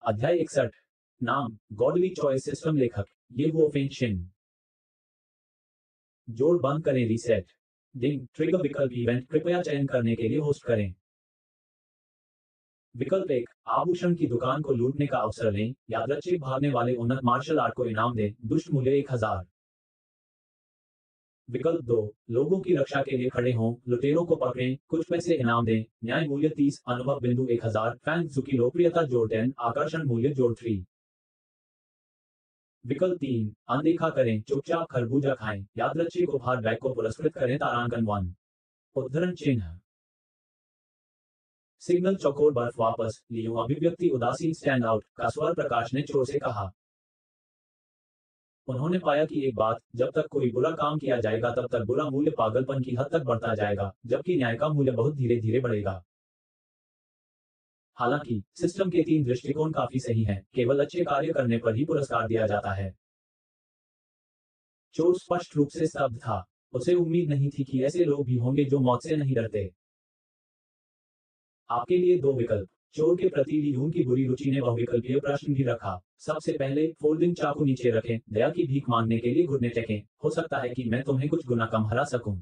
अध्याय 61। नाम godly choice system. लेखक ये वो फेंशिन। जोड़ बंद करें। रीसेट। डिंग ट्रिगर विकल्प इवेंट कृपया चयन करने के लिए होस्ट करें। विकल्प 1 आभूषण की दुकान को लूटने का अवसर लें। यादृच्छिक भागने वाले उन्नत मार्शल आर्ट को इनाम दें। दुष्ट मूल्य 1000। विकल्प 2 लोगों की रक्षा के लिए खड़े हों। लुटेरों को पकड़ें। कुछ पैसे इनाम दें। न्याय मूल्य 30। अनुभव बिंदु 1000। फैंग जू की लोकप्रियता जोड़ 10। आकर्षण मूल्य जोड़ 3। विकल्प 3 अनदेखा करें। चुपचाप खरबूजा खाएं। यादृच्छिक उपहार बैग को पुरस्कृत करें। तारांकन 1। उद्धरण चिन्ह। सिग्नल चौकोर बर्फ वापस लियो। अभिव्यक्ति उदासीन स्टैंड आउट का स्वर प्रकाश ने चोर से कहा। उन्होंने पाया कि एक बात, जब तक कोई बुरा काम किया जाएगा तब तक बुरा मूल्य पागलपन की हद तक बढ़ता जाएगा, जबकि न्याय का मूल्य बहुत धीरे धीरे बढ़ेगा। हालांकि सिस्टम के 3 दृष्टिकोण काफी सही हैं। केवल अच्छे कार्य करने पर ही पुरस्कार दिया जाता है। चोर स्पष्ट रूप से स्तब्ध था। उसे उम्मीद नहीं थी कि ऐसे लोग भी होंगे जो मौत से नहीं डरते। आपके लिए 2 विकल्प। चोर के प्रति ली यून की बुरी रुचि ने बहुविकल्पीय प्रश्न भी रखा। सबसे पहले, फोल्डिंग चाकू नीचे रखें। दया की भीख मांगने के लिए घुटने टेकें। हो सकता है कि मैं तुम्हें कुछ गुना कम हरा सकूं।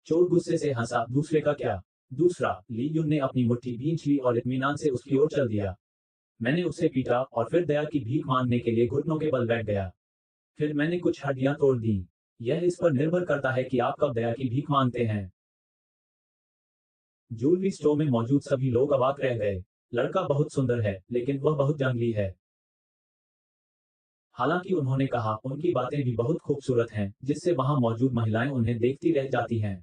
चोर गुस्से से हंसा। दूसरे का क्या? दूसरा, ली यून ने अपनी मुट्ठी भींच ली और इत्मीनान से उसकी ओर चल दिया। मैंने उसे पीटा और फिर दया की भीख मांगने के लिए घुटनों के बल बैठ गया। फिर मैंने कुछ हड्डियां तोड़ दी। यह इस पर निर्भर करता है कि आप कब दया की भीख मांगते हैं। ज्वेलरी स्टोर में मौजूद सभी लोग अवाक रह गए। लड़का बहुत सुंदर है, लेकिन वह बहुत जंगली है। हालांकि उन्होंने कहा, उनकी बातें भी बहुत खूबसूरत हैं, जिससे वहां मौजूद महिलाएं उन्हें देखती रह जाती हैं।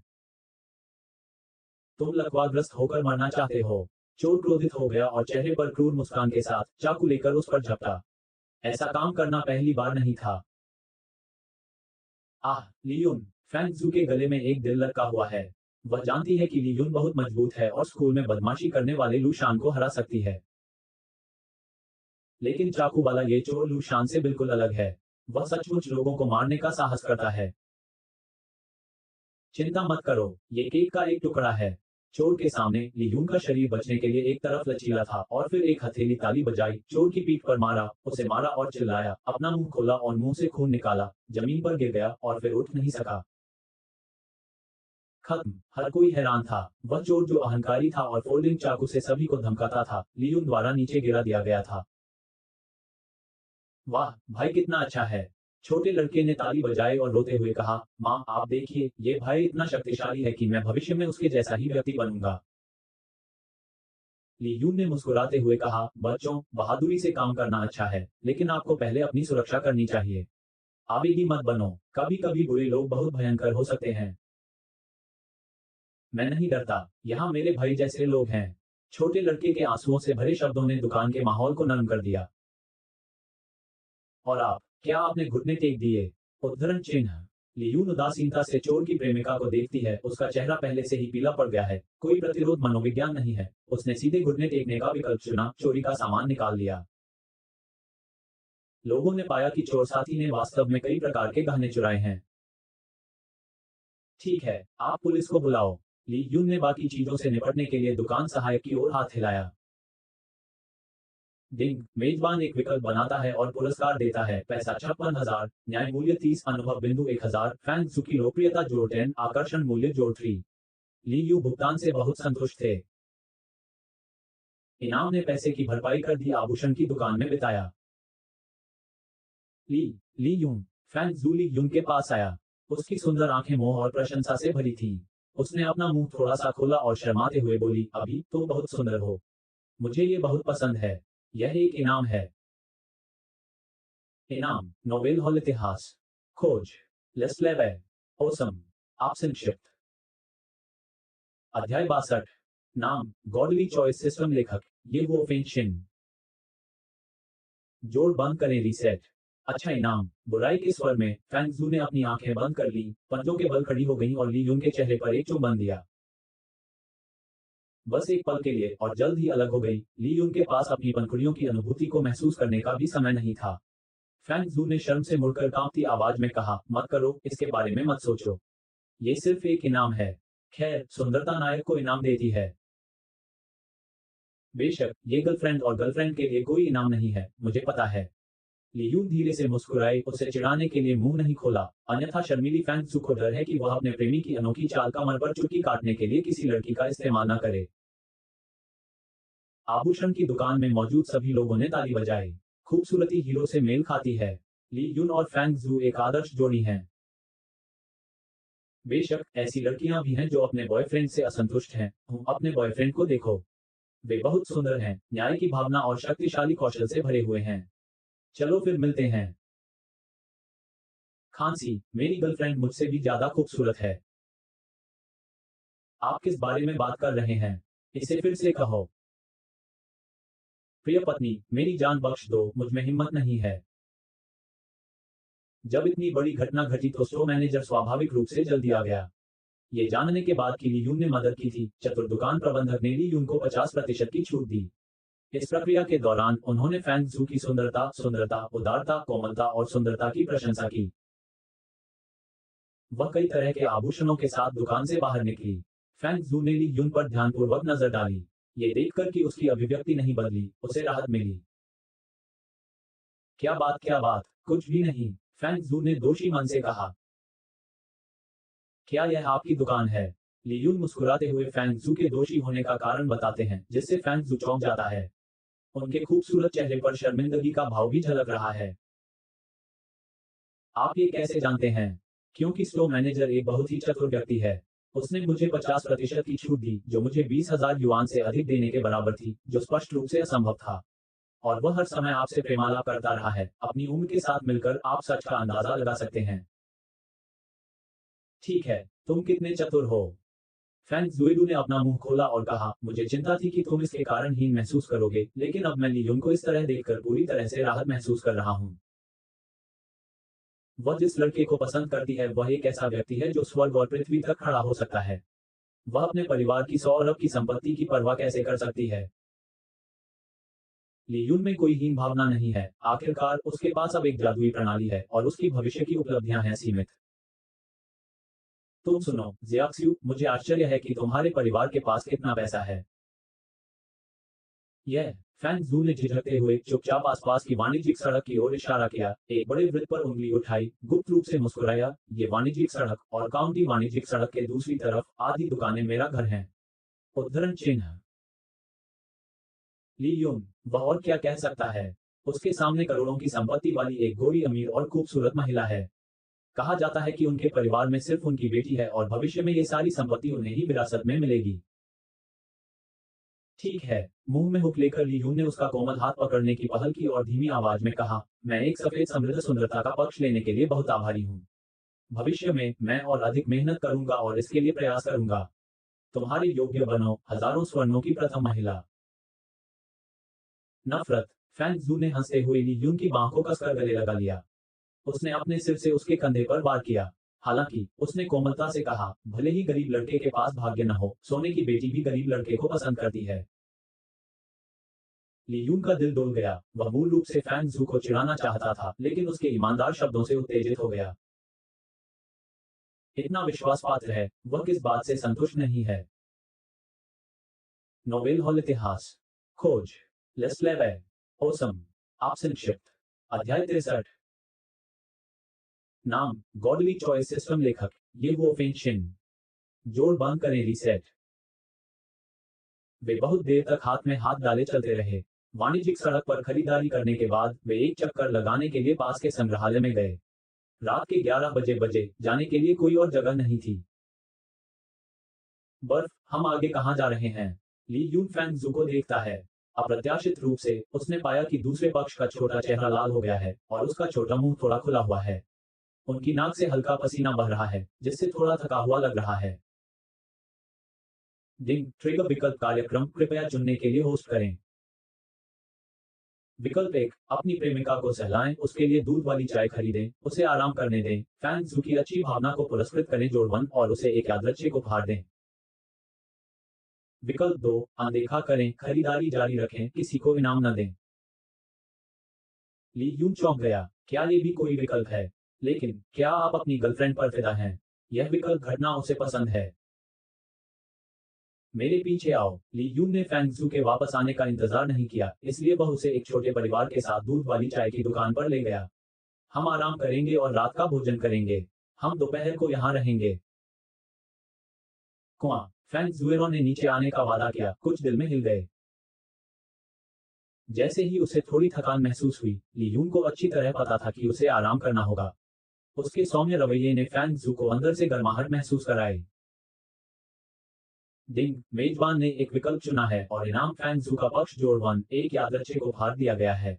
तुम लकवाग्रस्त होकर मरना चाहते हो। चोर क्रोधित हो गया और चेहरे पर क्रूर मुस्कान के साथ चाकू लेकर उस पर झपटा। ऐसा काम करना पहली बार नहीं था। आह, लियुन। फैंग जू के गले में एक दिल लटका हुआ है। वह जानती है कि लियुन बहुत मजबूत है और स्कूल में बदमाशी करने वाले लू शान को हरा सकती है। लेकिन चाकू वाला ये चोर लू शान से बिल्कुल अलग है। वह सचमुच लोगों को मारने का साहस करता है। चिंता मत करो, ये केक का एक टुकड़ा है। चोर के सामने लियून का शरीर बचने के लिए एक तरफ लचीला था और फिर एक हथेली ताली बजाई। चोर की पीठ पर मारा, उसे मारा और चिल्लाया। अपना मुंह खोला और मुंह से खून निकाला। जमीन पर गिर गया और फिर उठ नहीं सका। खत्म। हर कोई हैरान था। वह चोर जो अहंकारी था और फोल्डिंग चाकू से सभी को धमकाता था, लियून द्वारा नीचे गिरा दिया गया था। वाह, भाई कितना अच्छा है। छोटे लड़के ने ताली बजाई और रोते हुए कहा, माँ आप देखिए, ये भाई इतना शक्तिशाली है कि मैं भविष्य में उसके जैसा ही व्यक्ति बनूंगा। ली यून ने मुस्कुराते हुए कहा, बच्चों, बहादुरी से काम करना अच्छा है, लेकिन आपको पहले अपनी सुरक्षा करनी चाहिए। आवेगी मत बनो। कभी कभी बुरे लोग बहुत भयंकर हो सकते हैं। मैं नहीं डरता। यहाँ मेरे भाई जैसे लोग हैं। छोटे लड़के के आंसुओं से भरे शब्दों ने दुकान के माहौल को नरम कर दिया। और आप, क्या आपने घुटने टेक दिए? उद्धरण चिन्ह। लियून उदासीनता से चोर की प्रेमिका को देखती है। उसका चेहरा पहले से ही पीला पड़ गया है। कोई प्रतिरोध मनोविज्ञान नहीं है। उसने सीधे घुटने टेकने का विकल्प चुना। चोरी का सामान निकाल लिया। लोगों ने पाया कि चोर साथी ने वास्तव में कई प्रकार के गहने चुराए हैं। ठीक है, आप पुलिस को बुलाओ। ली यून ने बाकी चीजों से निपटने के लिए दुकान सहायक की ओर हाथ हिलाया। डिंग, मेजबान एक विकल्प बनाता है और पुरस्कार देता है। पैसा 56,000। न्याय मूल्य 30। अनुभव बिंदु 1000। फैंग जू की लोकप्रियता जोड़ 10। आकर्षण मूल्य जोड़ 3। ली यू भुगतान से बहुत संतुष्ट थे। इनाम ने पैसे की भरपाई कर दी। आभूषण की दुकान में बिताया। ली ली यून। फैंग जू ली यून के पास आया। उसकी सुंदर आंखें मोह और प्रशंसा से भरी थीं। उसने अपना मुंह थोड़ा सा खोला और शर्माते हुए बोली, अभी तुम बहुत सुंदर हो। मुझे ये बहुत पसंद है। यह एक इनाम है। इनाम नोबेल हॉल इतिहास। खोज लेस्लेवे। ओसम। आप संक्षिप्त। अध्याय 62। नाम गॉडली चॉइस सिस्टम। लेखक ये वो फेंशिन। जोड़ बंद करें। रीसेट। अच्छा इनाम। बुराई के स्वर में फैंगजू ने अपनी आंखें बंद कर ली। पंजों के बल खड़ी हो गई और ली यून के चेहरे पर एक चुंबन दिया। बस एक पल के लिए और जल्द ही अलग हो गई। ली यून के पास अपनी पंखुड़ियों की अनुभूति को महसूस करने का भी समय नहीं था। फैंग जू ने शर्म से मुड़कर कांपती आवाज में कहा, मत करो, इसके बारे में मत सोचो। ये सिर्फ एक इनाम है। खैर, सुंदरता नायक को इनाम देती है। बेशक ये गर्लफ्रेंड और गर्लफ्रेंड के लिए कोई इनाम नहीं है, मुझे पता है। ली यून धीरे से मुस्कुराए, उसे चिढ़ाने के लिए मुंह नहीं खोला, अन्यथा शर्मीली फैंग जू को डर है कि वह अपने प्रेमी की अनोखी चाल का मन पर चुटकी काटने के लिए किसी लड़की का इस्तेमाल न करे। आभूषण की दुकान में मौजूद सभी लोगों ने ताली बजाई। खूबसूरती हीरो से मेल खाती है। ली यून और फैंग जू एक आदर्श जोड़ी हैं। बेशक ऐसी लड़कियां भी हैं जो अपने बॉयफ्रेंड से असंतुष्ट हैं। तुम अपने बॉयफ्रेंड को देखो, वे बहुत सुंदर हैं, न्याय की भावना और शक्तिशाली कौशल से भरे हुए हैं। चलो फिर मिलते हैं। खांसी, मेरी गर्लफ्रेंड मुझसे भी ज्यादा खूबसूरत है। आप किस बारे में बात कर रहे हैं? इसे फिर से कहो। प्रिय पत्नी, मेरी जान बख्श दो, मुझ में हिम्मत नहीं है। जब इतनी बड़ी घटना घटी तो स्टोर मैनेजर स्वाभाविक रूप से जल्दी आ गया। ये जानने के बाद कि ली यून ने मदद की थी, चतुर दुकान प्रबंधक ने ली यून को 50% की छूट दी। इस प्रक्रिया के दौरान उन्होंने फैंग जू की सुंदरता, उदारता, कोमलता और सुंदरता की प्रशंसा की। वह कई तरह के आभूषणों के साथ दुकान से बाहर निकली। फैंग जू ने ली यून पर ध्यानपूर्वक नजर डाली। ये देखकर कि उसकी अभिव्यक्ति नहीं बदली, उसे राहत मिली। क्या बात, कुछ भी नहीं, फैंग जू ने दोषी मन से कहा। क्या यह आपकी दुकान है? ली यून मुस्कुराते हुए फैंग जू के दोषी होने का कारण बताते हैं, जिससे फैंग जू चौंक जाता है। उनके खूबसूरत चेहरे पर शर्मिंदगी का भाव भी झलक रहा है। आप ये कैसे जानते हैं? क्योंकि स्टोर मैनेजर एक बहुत ही चतुर व्यक्ति है। उसने मुझे 50% की छूट दी, जो मुझे 20,000 युआन से अधिक देने के बराबर थी, जो स्पष्ट रूप से असंभव था। और वह हर समय आपसे प्रेमालाप करता रहा है। अपनी उम्र के साथ मिलकर आप सच का अंदाजा लगा सकते हैं। ठीक है, तुम कितने चतुर हो। फैंग जुएडू ने अपना मुंह खोला और कहा, मुझे चिंता थी कि तुम इसके कारण हीन महसूस करोगे, लेकिन अब मैं ली यून को इस तरह देखकर पूरी तरह से राहत महसूस कर रहा हूँ। वह जिस लड़के को पसंद करती है वह एक ऐसा व्यक्ति है जो स्वर्ग और पृथ्वी तक खड़ा हो सकता है। वह अपने परिवार की 100 अरब की संपत्ति की परवाह कैसे कर सकती है? ली यून में कोई हीन भावना नहीं है। आखिरकार उसके पास अब एक जादुई प्रणाली है और उसकी भविष्य की उपलब्धियां हैं सीमित। तुम सुनो, जियाक्स्यू, मुझे आश्चर्य है कि तुम्हारे परिवार के पास कितना पैसा है। यह फैंग जू ने झिझकते हुए चुपचाप आसपास की वाणिज्यिक सड़क की ओर इशारा किया, एक बड़े वृत्त पर उंगली उठाई, गुप्त रूप से मुस्कुराया। ये वाणिज्यिक सड़क और काउंटी वाणिज्यिक सड़क के दूसरी तरफ आधी दुकानें मेरा घर हैं। उद्धरण चिन्ह। ली यून, वह और क्या कह सकता है? उसके सामने करोड़ों की संपत्ति वाली एक गोरी अमीर और खूबसूरत महिला है। कहा जाता है कि उनके परिवार में सिर्फ उनकी बेटी है और भविष्य में ये सारी संपत्ति उन्हें ही विरासत में मिलेगी। ठीक है। मुंह में हुक लेकर ली यून ने उसका कोमल हाथ पकड़ने की पहल की और धीमी आवाज में कहा, मैं एक सफेद समृद्ध सुंदरता का पक्ष लेने के लिए बहुत आभारी हूँ। भविष्य में मैं और अधिक मेहनत करूंगा और इसके लिए प्रयास करूंगा। तुम्हारे योग्य बनो, हजारों स्वर्णों की प्रथम महिला। नफरत। फैंग जू ने हंसते हुए ली यून की बांह को कसकर गले लगा लिया। उसने अपने सिर से उसके कंधे पर वार किया। हालांकि उसने कोमलता से कहा, भले ही गरीब लड़के के पास भाग्य न हो, सोने की बेटी भी गरीब लड़के को पसंद करती है। ली यून का दिल डोल गया। वह मूल रूप से फैंग जू को चिढ़ाना चाहता था, लेकिन उसके ईमानदार शब्दों से उत्तेजित हो गया। इतना विश्वास पात्र है, वह किस बात से संतुष्ट नहीं है? नोबेल हॉल इतिहास। खोज। लेस्लेवे। ओसम। आप संक्षिप्त। अध्याय 63। नाम, गॉडली चॉइस सिस्टम। लेखक, ये वो फेंशिन। जोड़ बंद करें, रीसेट। वे बहुत देर तक हाथ में हाथ डाले चलते रहे। वाणिज्यिक सड़क पर खरीदारी करने के बाद वे एक चक्कर लगाने के लिए पास के संग्रहालय में गए। रात के 11 बजे जाने के लिए कोई और जगह नहीं थी। बर्फ, हम आगे कहाँ जा रहे हैं? ली यून फैंग जू को देखता है। अप्रत्याशित रूप से उसने पाया कि दूसरे पक्ष का छोटा चेहरा लाल हो गया है और उसका छोटा मुंह थोड़ा खुला हुआ है। उनकी नाक से हल्का पसीना बह रहा है, जिससे थोड़ा थका हुआ लग रहा है। डिंग ट्रिगर विकल्प कार्यक्रम कृपया चुनने के लिए होस्ट करें। विकल्प 1, अपनी प्रेमिका को सहलाएं, उसके लिए दूध वाली चाय खरीदें, उसे आराम करने दें, फैंग जू की अच्छी भावना को पुरस्कृत करें, जोड़ 1, और उसे एक यादृच्छिक उपहार दें। विकल्प 2, अनदेखा करें, खरीदारी जारी रखें, किसी को इनाम न दें। ली यून चौंक गया। क्या ये भी कोई विकल्प है? लेकिन क्या आप अपनी गर्लफ्रेंड पर फिदा हैं? यह विकल्प घटना उसे पसंद है। मेरे पीछे आओ। ली यून ने फैंग जू के वापस आने का इंतजार नहीं किया, इसलिए वह उसे एक छोटे परिवार के साथ दूध वाली चाय की दुकान पर ले गया। हम आराम करेंगे और रात का भोजन करेंगे। हम दोपहर को यहाँ रहेंगे। कुआं। फैंग जुएरों ने नीचे आने का वादा किया, कुछ दिल में हिल गए। जैसे ही उसे थोड़ी थकान महसूस हुई, ली यून को अच्छी तरह पता था कि उसे आराम करना होगा। उसके सौम्य रवैये ने फैंग जू को अंदर से गर्माहट महसूस कराई। डिंग, मेजबान ने एक विकल्प चुना है और इनाम फैंग जू का पक्ष जोड़ 1 एक यादृच्छिक उपहार दिया गया है।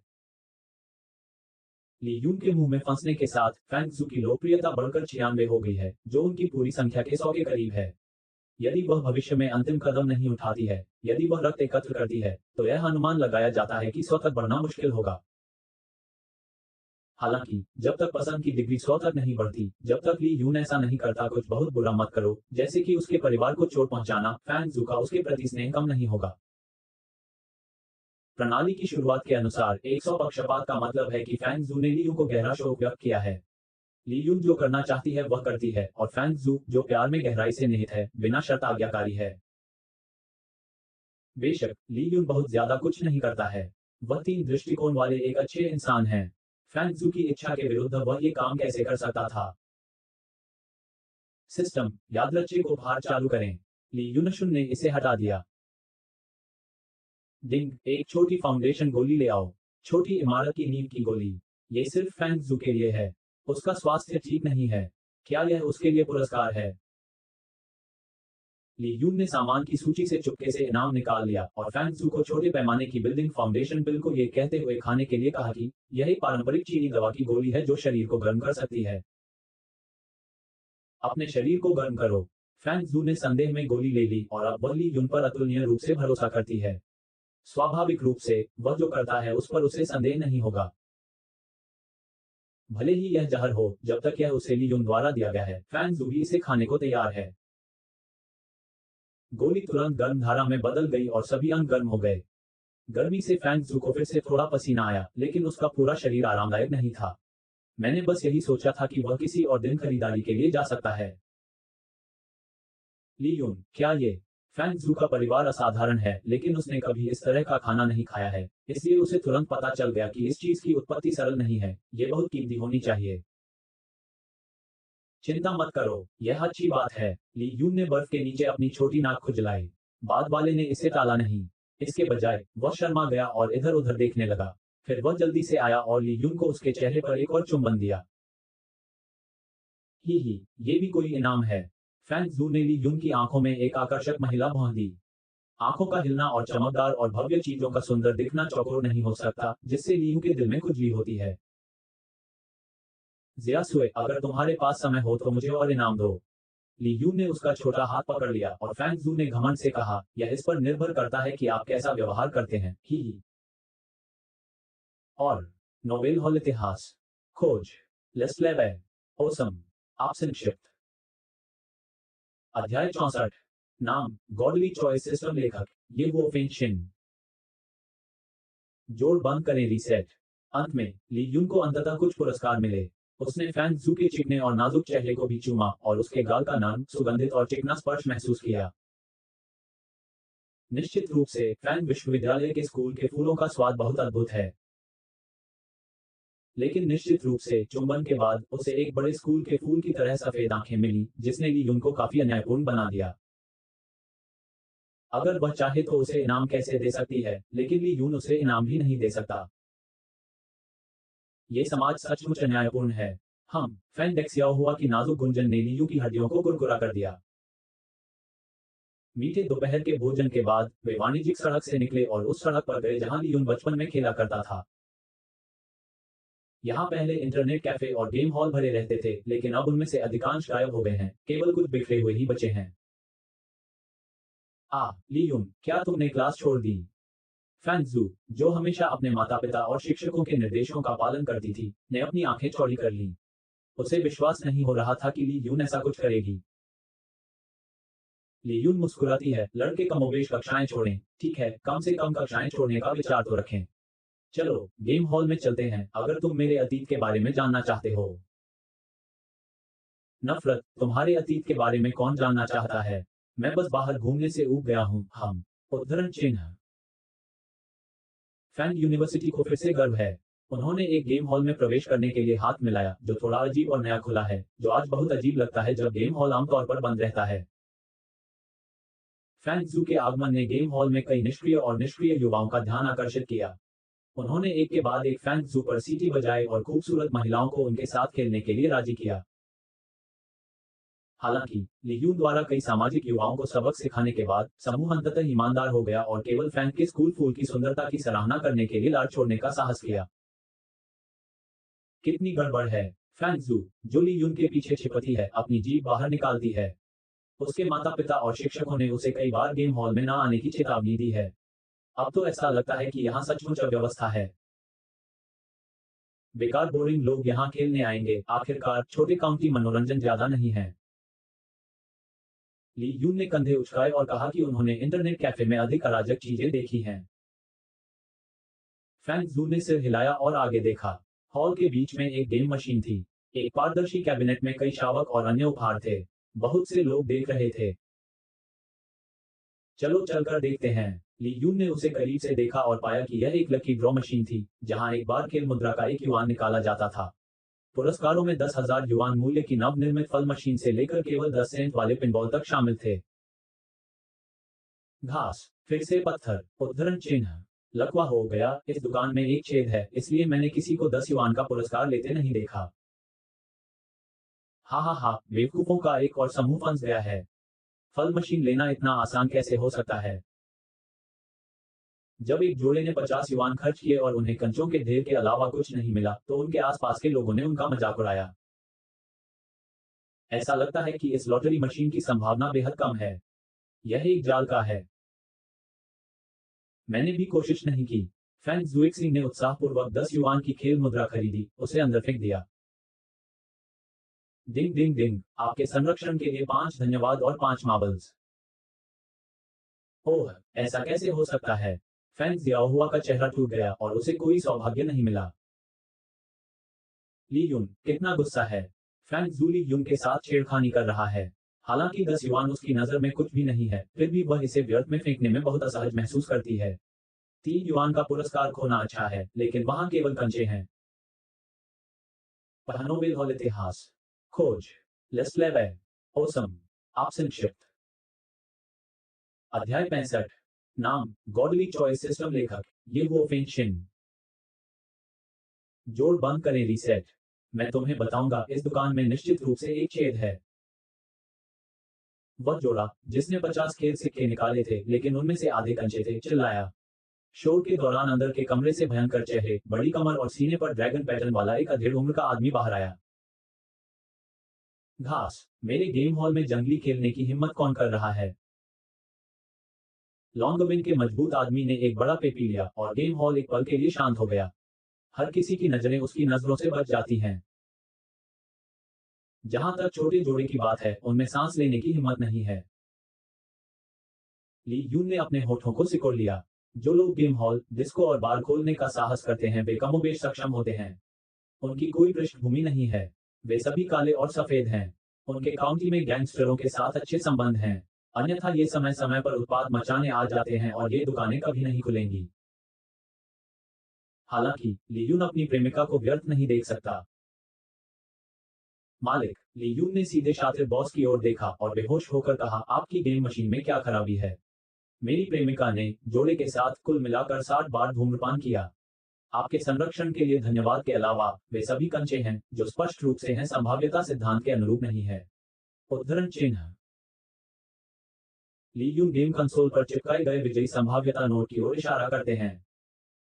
ली यून के मुंह में फंसने के साथ फैंग जू की लोकप्रियता बढ़कर 96 हो गई है, जो उनकी पूरी संख्या के 100 के करीब है। यदि वह भविष्य में अंतिम कदम नहीं उठाती है, यदि वह रक्त एकत्र करती है, तो यह अनुमान लगाया जाता है कि 100 तक बढ़ना मुश्किल होगा। हालांकि जब तक पसंद की डिग्री 100 तक नहीं बढ़ती, जब तक ली यून ऐसा नहीं करता, कुछ बहुत बुरा मत करो, जैसे कि उसके परिवार को चोट पहुंचाना, फैंग जू का उसके प्रति स्नेह कम नहीं होगा। प्रणाली की शुरुआत के अनुसार 100 पक्षपात का मतलब है कि फैंग जू ने ली यून को गहरा शोक व्यक्त किया है। ली यून जो करना चाहती है वह करती है, और फैंग जू, जो प्यार में गहराई से निहित है, बिना शर्त आज्ञाकारी है। बेशक ली यून बहुत ज्यादा कुछ नहीं करता है। वह 3 दृष्टिकोण वाले एक अच्छे इंसान हैं। फैंग जू की इच्छा के विरुद्ध वह ये काम कैसे कर सकता था? सिस्टम, यादृच्छिक उपहार चालू करें। ली यूनशुन ने इसे हटा दिया। डिंग, एक छोटी फाउंडेशन गोली ले आओ। छोटी इमारत की नींव की गोली। ये सिर्फ फैंग जू के लिए है। उसका स्वास्थ्य ठीक नहीं है। क्या यह उसके लिए पुरस्कार है? ली यून ने सामान की सूची से चुपके से इनाम निकाल लिया और फैंग जू को छोटे पैमाने की बिल्डिंग फाउंडेशन बिल को ये कहते हुए खाने के लिए कहा कि यह एक पारंपरिक चीनी दवा की गोली है जो शरीर को गर्म कर सकती है। अपने शरीर को गर्म करो। फैंग जू ने संदेह में गोली ले ली और अब वह ली यून पर अतुलनीय रूप से भरोसा करती है। स्वाभाविक रूप से वह जो करता है उस पर उसे संदेह नहीं होगा। भले ही यह जहर हो, जब तक यह उसे ली यून द्वारा दिया गया है, फैंग जू भी इसे खाने को तैयार है। गोली तुरंत गर्म धारा में बदल गई और सभी अंग गर्म हो गए। गर्मी से फैंग जू को फिर से थोड़ा पसीना आया, लेकिन उसका पूरा शरीर आरामदायक नहीं था। मैंने बस यही सोचा था कि वह किसी और दिन खरीदारी के लिए जा सकता है। ली यून, क्या ये? फैंग जू का परिवार असाधारण है, लेकिन उसने कभी इस तरह का खाना नहीं खाया है, इसलिए उसे तुरंत पता चल गया कि इस चीज की उत्पत्ति सरल नहीं है, ये बहुत कीमती होनी चाहिए। चिंता मत करो, यह अच्छी बात है। ली यून ने बर्फ के नीचे अपनी छोटी नाक खुजलाई। बाद वाले ने इसे टाला नहीं। इसके बजाय वह शर्मा गया और इधर उधर देखने लगा। फिर वह जल्दी से आया और ली यून को उसके चेहरे पर एक और चुंबन दिया। ही, ये भी कोई इनाम है। फैंग जू ने ली यून की आंखों में एक आकर्षक महिला भौं दी। आंखों का हिलना और चमकदार और भव्य चीजों का सुंदर दिखना चौकोर नहीं हो सकता, जिससे ली यून के दिल में खुजली होती है। जियासुए, अगर तुम्हारे पास समय हो तो मुझे और इनाम दो। ली यून ने उसका छोटा हाथ पकड़ लिया और फैंग जू ने घमंड से कहा, यह इस पर निर्भर करता है कि आप कैसा व्यवहार करते हैं। ही। और नोबेल हॉल इतिहास खोज लेस्लेवे ओसम। आप संक्षिप्त। अध्याय 64। नाम गॉडली चॉइस सिस्टम। लेखक ये वो फेंशिन। जोड़ बंद करें। रीसेट। अंत में ली यून को अंततः कुछ पुरस्कार मिले। उसने फैंग जू के चिकने और नाजुक चेहरे को भी चूमा और उसके गाल का नरम, सुगंधित और चिकना स्पर्श महसूस किया। निश्चित रूप से फैंग विश्वविद्यालय के स्कूल के फूलों का स्वाद बहुत अद्भुत है। लेकिन निश्चित रूप से चुंबन के बाद उसे एक बड़े स्कूल के फूल की तरह सफेद आंखें मिली, जिसने ली यून को काफी अन्यायपूर्ण बना दिया। अगर वह चाहे तो उसे इनाम कैसे दे सकती है, लेकिन ली यून उसे इनाम भी नहीं दे सकता। ये समाज सचमुच अन्यायपूर्ण है। फैंग डेक्सिया हुआ कि नाजुक गुंजन ने ली यून की हड्डियों को कुरकुरा कर दिया। मीठे दोपहर के भोजन के बाद वे वाणिज्यिक सड़क से निकले और उस सड़क पर गए जहां ली यून बचपन में खेला करता था। यहाँ पहले इंटरनेट कैफे और गेम हॉल भरे रहते थे, लेकिन अब उनमें से अधिकांश गायब हो गए हैं, केवल कुछ बिखरे हुए ही बचे हैं। ली यून, क्या तुमने क्लास छोड़ दी? फैंग जू, जो हमेशा अपने माता पिता और शिक्षकों के निर्देशों का पालन करती थी, ने अपनी आंखें चौड़ी कर लीं। उसे विश्वास नहीं हो रहा था कि ली यून ऐसा कुछ करेगी। ली यून मुस्कुराती है, लड़के कमोबेश कक्षाएं छोड़ें। ठीक है, कम से कम कक्षाएं छोड़ने का विचार तो रखें। चलो गेम हॉल में चलते हैं, अगर तुम मेरे अतीत के बारे में जानना चाहते हो। नफरत, तुम्हारे अतीत के बारे में कौन जानना चाहता है? मैं बस बाहर घूमने से ऊब गया हूँ। हम उद्धरण चिन्ह। फैंग यूनिवर्सिटी को फिर से गर्व है। उन्होंने एक गेम हॉल में प्रवेश करने के लिए हाथ मिलाया जो थोड़ा अजीब और नया खुला है, जो आज बहुत अजीब लगता है जब गेम हॉल आमतौर पर बंद रहता है। फैंग जू के आगमन ने गेम हॉल में कई निष्क्रिय और निष्क्रिय युवाओं का ध्यान आकर्षित किया। उन्होंने एक के बाद एक फैंग जू पर सीटी बजाए और खूबसूरत महिलाओं को उनके साथ खेलने के लिए राजी किया। हालांकि लियून द्वारा कई सामाजिक युवाओं को सबक सिखाने के बाद समूह अंततः ईमानदार हो गया और केवल फैंग के स्कूल फूल की सुंदरता की सराहना करने के लिए लाड़ छोड़ने का साहस किया। कितनी गड़बड़ है। फैंग जू, जो लियून के पीछे छिपती है, अपनी जीभ बाहर निकालती है। उसके माता पिता और शिक्षकों ने उसे कई बार गेम हॉल में न आने की चेतावनी दी है। अब तो ऐसा लगता है कि यहाँ सचमुच अव्यवस्था है। बेकार बोरिंग लोग यहाँ खेलने आएंगे। आखिरकार छोटे काउंटी मनोरंजन ज्यादा नहीं है। ली यून ने कंधे उचकाए और कहा कि उन्होंने इंटरनेट कैफे में अधिक अराजक चीजें देखी हैं। फैंग जू ने सिर हिलाया और आगे देखा। हॉल के बीच में एक गेम मशीन थी। एक पारदर्शी कैबिनेट में कई शावक और अन्य उपहार थे। बहुत से लोग देख रहे थे। चलो चलकर देखते हैं। ली यून ने उसे करीब से देखा और पाया कि यह एक लकी ड्रॉ मशीन थी, जहां एक बार खेल मुद्रा का एक युआन निकाला जाता था। पुरस्कारों में 10,000 युआन मूल्य की नवनिर्मित फल मशीन से लेकर केवल 10 सेंट वाले पिनबॉल तक शामिल थे। घास, फिर से पत्थर, उद्धरण चिन्ह। लकवा हो गया। इस दुकान में एक छेद है, इसलिए मैंने किसी को 10 युआन का पुरस्कार लेते नहीं देखा। हा हा हा, बेवकूफों का एक और समूह फंस गया है। फल मशीन लेना इतना आसान कैसे हो सकता है। जब एक जोड़े ने 50 युआन खर्च किए और उन्हें कंचों के ढेर के अलावा कुछ नहीं मिला, तो उनके आसपास के लोगों ने उनका मजाक उड़ाया। ऐसा लगता है कि इस लॉटरी मशीन की संभावना बेहद कम है। यह एक जाल का है। मैंने भी कोशिश नहीं की। फैंग जुएक्सिंग ने उत्साहपूर्वक 10 युआन की खेल मुद्रा खरीदी, उसे अंदर फेंक दिया। डिंग डिंग डिंग, आपके संरक्षण के लिए 5 धन्यवाद और 5 मार्बल्स। ओह, ऐसा कैसे हो सकता है। फैंग जियाओहुआ का चेहरा टूट गया और उसे कोई सौभाग्य नहीं मिला। ली युन, कितना गुस्सा है। फैंग जू ली युन के साथ छेड़खानी कर रहा है। हालांकि 10 युआन उसकी नजर में कुछ भी नहीं है, फिर भी वह इसे व्यर्थ में फेंकने में बहुत असहज महसूस करती है। 3 युआन का पुरस्कार खोना अच्छा है, लेकिन वहां केवल कंचे हैं। पहनोवेल हॉल इतिहास। खोज। लेस्लेवे। ओसम। आप संक्षिप्त। अध्याय 65। नाम, गॉडली चॉइस सिस्टम लेखक, ये वो फेंगशिन। जोड़ बंद करें रीसेट। मैं तुम्हें बताऊंगा, इस दुकान में निश्चित रूप से एक छेद है। वह जोड़ा, जिसने 50 खेल सिक्के निकाले थे लेकिन उनमें से आधे कंचे थे, चिल्लाया। शोर के दौरान अंदर के कमरे से भयंकर चेहरे, बड़ी कमर और सीने पर ड्रैगन पैटर्न वाला एक अधेड़ उम्र का आदमी बाहर आया। घास, मेरे गेम हॉल में जंगली खेलने की हिम्मत कौन कर रहा है। लॉन्गविन के मजबूत आदमी ने एक बड़ा पे पी लिया और गेम हॉल एक पल के लिए शांत हो गया। हर किसी की नजरें उसकी नजरों से बच जाती हैं। जहां तक छोटे जोड़े की बात है, उनमें सांस लेने की हिम्मत नहीं है। ली यून ने अपने होठों को सिकोड़ लिया। जो लोग गेम हॉल, डिस्को और बार खोलने का साहस करते हैं वे कमोबेश सक्षम होते हैं। उनकी कोई पृष्ठभूमि नहीं है। वे सभी काले और सफेद हैं। उनके काउंटी में गैंगस्टरों के साथ अच्छे संबंध हैं। अन्यथा ये समय समय पर उत्पात मचाने आ जाते हैं और ये दुकानें कभी नहीं खुलेंगी। हालांकि लियून अपनी प्रेमिका को व्यर्थ नहीं देख सकता। मालिक, लियून ने सीधे शातिर बॉस की ओर देखा और बेहोश होकर कहा, आपकी गेम मशीन में क्या खराबी है। मेरी प्रेमिका ने जोड़े के साथ कुल मिलाकर 60 बार धूम्रपान किया। आपके संरक्षण के लिए धन्यवाद के अलावा वे सभी कंचे हैं, जो स्पष्ट रूप से हैं संभाव्यता सिद्धांत के अनुरूप नहीं है। उद्धरण चिन्ह। ली यून गेम कंसोल पर चिपकाए गए विजयी संभाव्यता नोट की ओर इशारा करते हैं।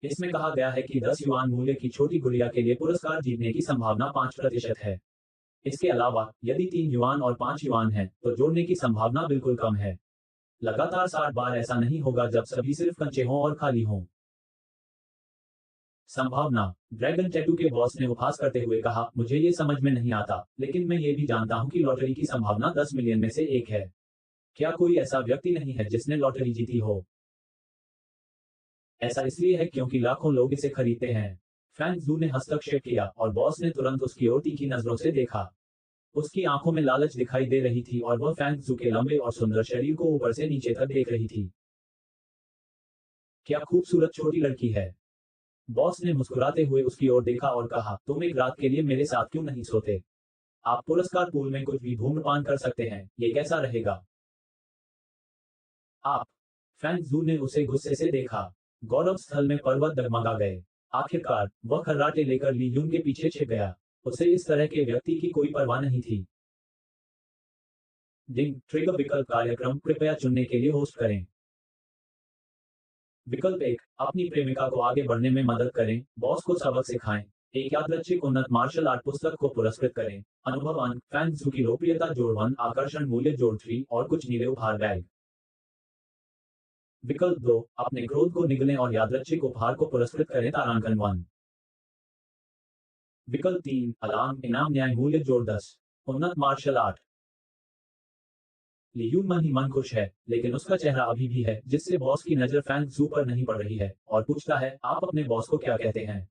इसमें कहा गया है कि 10 युआन मूल्य की छोटी गुड़िया के लिए पुरस्कार जीतने की संभावना 5% है। इसके अलावा यदि 3 युआन और 5 युआन है, तो जोड़ने की संभावना बिल्कुल कम है। लगातार 60 बार ऐसा नहीं होगा जब सभी सिर्फ कंचे हों और खाली हों। संभावना। ड्रैगन टैटू के बॉस ने उपहास करते हुए कहा, मुझे ये समझ में नहीं आता, लेकिन मैं ये भी जानता हूँ कि लॉटरी की संभावना 10 मिलियन में से एक है। क्या कोई ऐसा व्यक्ति नहीं है जिसने लॉटरी जीती हो। ऐसा इसलिए है क्योंकि लाखों लोग इसे खरीदते हैं। फैंग जू ने हस्तक्षेप किया और बॉस ने तुरंत उसकी ओर तीखी नजरों से देखा। उसकी आंखों में लालच दिखाई दे रही थी और वह फैंग जू के लंबे और सुंदर शरीर को ऊपर से नीचे तक देख रही थी। क्या खूबसूरत छोटी लड़की है। बॉस ने मुस्कुराते हुए उसकी ओर देखा और कहा, तुम एक रात के लिए मेरे साथ क्यों नहीं सोते। आप पुरस्कार पूल में कुछ भी धूम्रपान कर सकते हैं, ये कैसा रहेगा। आप। फैंग जू ने उसे गुस्से से देखा। गौरव स्थल में पर्वत डगमगा गए। आखिरकार वह खर्राटे लेकर ली यून के पीछे छिप गया। उसे इस तरह के व्यक्ति की कोई परवाह नहीं थी। डिंग ट्रिगर विकल्प कार्यक्रम कृपया चुनने के लिए होस्ट करें। विकल्प 1, अपनी प्रेमिका को आगे बढ़ने में मदद करें, बॉस को सबक सिखाएं, एक यादृच्छिक उन्नत मार्शल आर्ट पुस्तक को पुरस्कृत करें, अनुभव अंक, फैंग जू की लोकप्रियता जोड़ 1, आकर्षण मूल्य जोड़ 3 और कुछ नीले उपहार बैग। विकल्प 2, अपने क्रोध को निगलें और यादृच्छिक उपहार को पुरस्कृत करें, तारांकन 1। विकल्प 3, अलार्म, इनाम, न्याय मूल्य जोड़ 10, उन्नत मार्शल आर्ट। लियून मन ही मन खुश है, लेकिन उसका चेहरा अभी भी है, जिससे बॉस की नजर फैंग जू पर नहीं पड़ रही है, और पूछता है, आप अपने बॉस को क्या कहते हैं।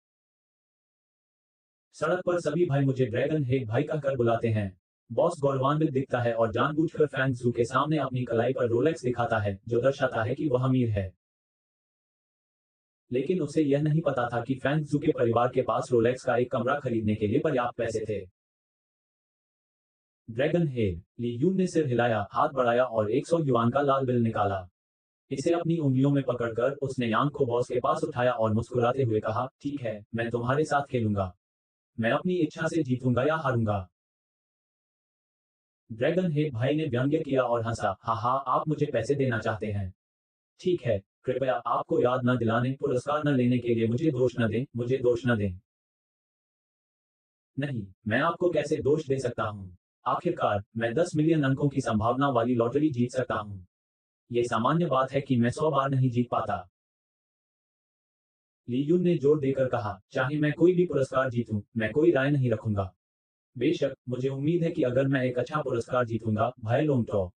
सड़क पर सभी भाई मुझे ड्रैगन हेड भाई कहकर बुलाते हैं। बॉस गौरवान्वित दिखता है और जानबूझकर फैंग जू के सामने अपनी कलाई पर रोलेक्स दिखाता है, जो दर्शाता है कि वह अमीर है। लेकिन उसे यह नहीं पता था कि फैंग जू के परिवार के पास रोलेक्स का एक कमरा खरीदने के लिए पर्याप्त पैसे थे। Dragon head. ली यून ने सिर हिलाया, हाथ बढ़ाया और 100 युआन का लाल बिल निकाला। इसे अपनी उंगलियों में पकड़कर उसने यांग को बॉस के पास उठाया और मुस्कुराते हुए कहा, ठीक है, मैं तुम्हारे साथ खेलूंगा। मैं अपनी इच्छा से जीतूंगा या हारूंगा। ड्रैगन हेड भाई ने व्यंग्य किया और हंसा, हाँ हाँ, आप मुझे पैसे देना चाहते हैं। ठीक है, कृपया आपको याद न दिलाने, पुरस्कार न लेने के लिए मुझे दोष न दें, मुझे दोष न दें। नहीं, मैं आपको कैसे दोष दे सकता हूँ। आखिरकार मैं 10 मिलियन अंकों की संभावना वाली लॉटरी जीत सकता हूँ। ये सामान्य बात है कि मैं 100 बार नहीं जीत पाता। ली यून ने जोर देकर कहा, चाहे मैं कोई भी पुरस्कार जीतूं, मैं कोई राय नहीं रखूंगा। बेशक, मुझे उम्मीद है कि अगर मैं एक अच्छा पुरस्कार जीतूंगा, भाई लोंगटो।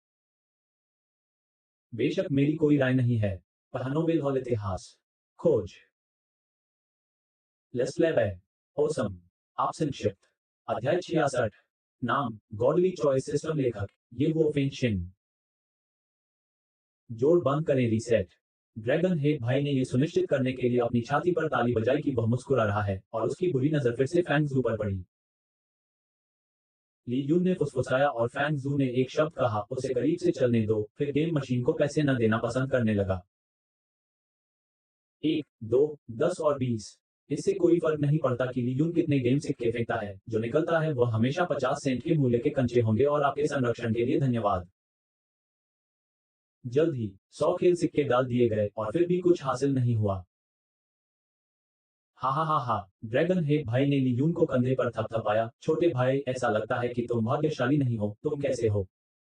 बेशक मेरी कोई राय नहीं है। पहनोबेल हॉल इतिहास। खोज। लेस्लेवे। ओसम। आप संक्षिप्त। अध्याय 66। नाम, गॉडली चॉइस सिस्टम लेखक, ये वो फेंशिन। जोड़ बंद करें, रीसेट। ड्रैगन हेड भाई ने यह सुनिश्चित करने के लिए अपनी छाती पर ताली बजाई कि वह मुस्कुरा रहा है, और उसकी बुरी नजर फिर से फैंग जू पर पड़ी। ली यून ने फुसफुसाया और फैंग जू ने एक शब्द कहा, उसे करीब से चलने दो, फिर गेम मशीन को पैसे न देना पसंद करने लगा। 1, 2, 10 और 20। इससे कोई फर्क नहीं पड़ता कि ली यून कितने गेम सिक्के फेंकता है, जो निकलता है वह हमेशा 50 सेंट के मूल्य के कंचे होंगे और आपके संरक्षण के लिए धन्यवाद। जल्द ही 100 खेल सिक्के डाल दिए गए और फिर भी कुछ हासिल नहीं हुआ। हा हा हा हा। ड्रैगन हेड भाई ने ली यून को कंधे पर थपथपाया, छोटे भाई, ऐसा लगता है कि तुम भाग्यशाली नहीं हो, तुम कैसे हो।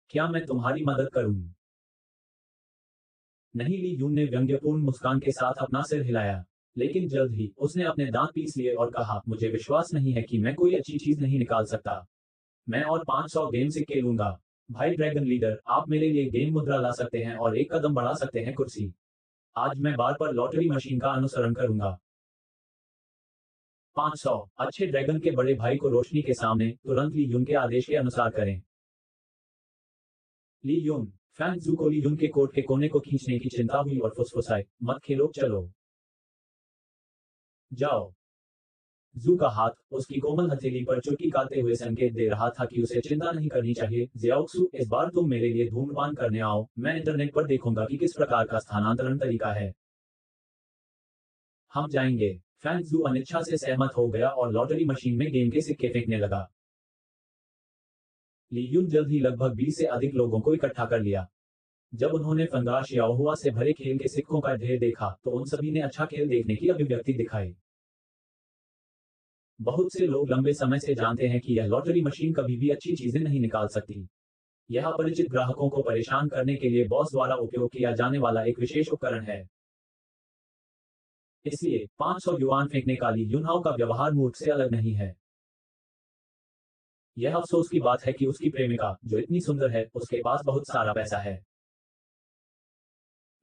क्या मैं तुम्हारी मदद करूं। नहीं, ली यून ने व्यंग्यपूर्ण मुस्कान के साथ अपना सिर हिलाया। लेकिन जल्द ही उसने अपने दांत पीस लिए और कहा, मुझे विश्वास नहीं है कि मैं कोई अच्छी चीज नहीं निकाल सकता। मैं और 500 गेम सिक्के लूंगा। भाई ड्रैगन लीडर, आप मेरे लिए गेम मुद्रा ला सकते हैं और एक कदम बढ़ा सकते हैं, कुर्सी। आज मैं बार पर लॉटरी मशीन का अनुसरण करूंगा। 500। अच्छे ड्रैगन के बड़े भाई को रोशनी के सामने तुरंत ली यून के आदेश के अनुसार करें। ली यून। फैंग जू को ली यून के कोट के कोने को खींचने की चिंता हुई और फुसफुसाए, मत खेलो, चलो जाओ। जू का हाथ उसकी कोमल हथेली पर चुटकी काटते हुए संकेत दे रहा था कि उसे चिंता नहीं करनी चाहिए। जियाओक्सु, इस बार तुम मेरे लिए धूम्रपान करने आओ, मैं इंटरनेट पर देखूंगा कि किस प्रकार का स्थानांतरण तरीका है। हम जाएंगे। फैंग जू अनिच्छा से सहमत हो गया और लॉटरी मशीन में गेम के सिक्के फेंकने लगा। ली यून जल्द ही लगभग 20 से अधिक लोगों को इकट्ठा कर लिया। जब उन्होंने फंगा शियाओहुआ से भरे खेल के सिक्कों का ढेर देखा, तो उन सभी ने अच्छा खेल देखने की अभिव्यक्ति दिखाई। बहुत से लोग लंबे समय से जानते हैं कि यह लॉटरी मशीन कभी भी अच्छी चीजें नहीं निकाल सकती। यह अपरिचित ग्राहकों को परेशान करने के लिए बॉस द्वारा उपयोग किया जाने वाला एक विशेष उपकरण है। इसलिए 500 युआन फेंकने का ली यूनहाओ का व्यवहार मूर्ख से अलग नहीं है। यह अफसोस की बात है कि उसकी प्रेमिका, जो इतनी सुंदर है, उसके पास बहुत सारा पैसा है।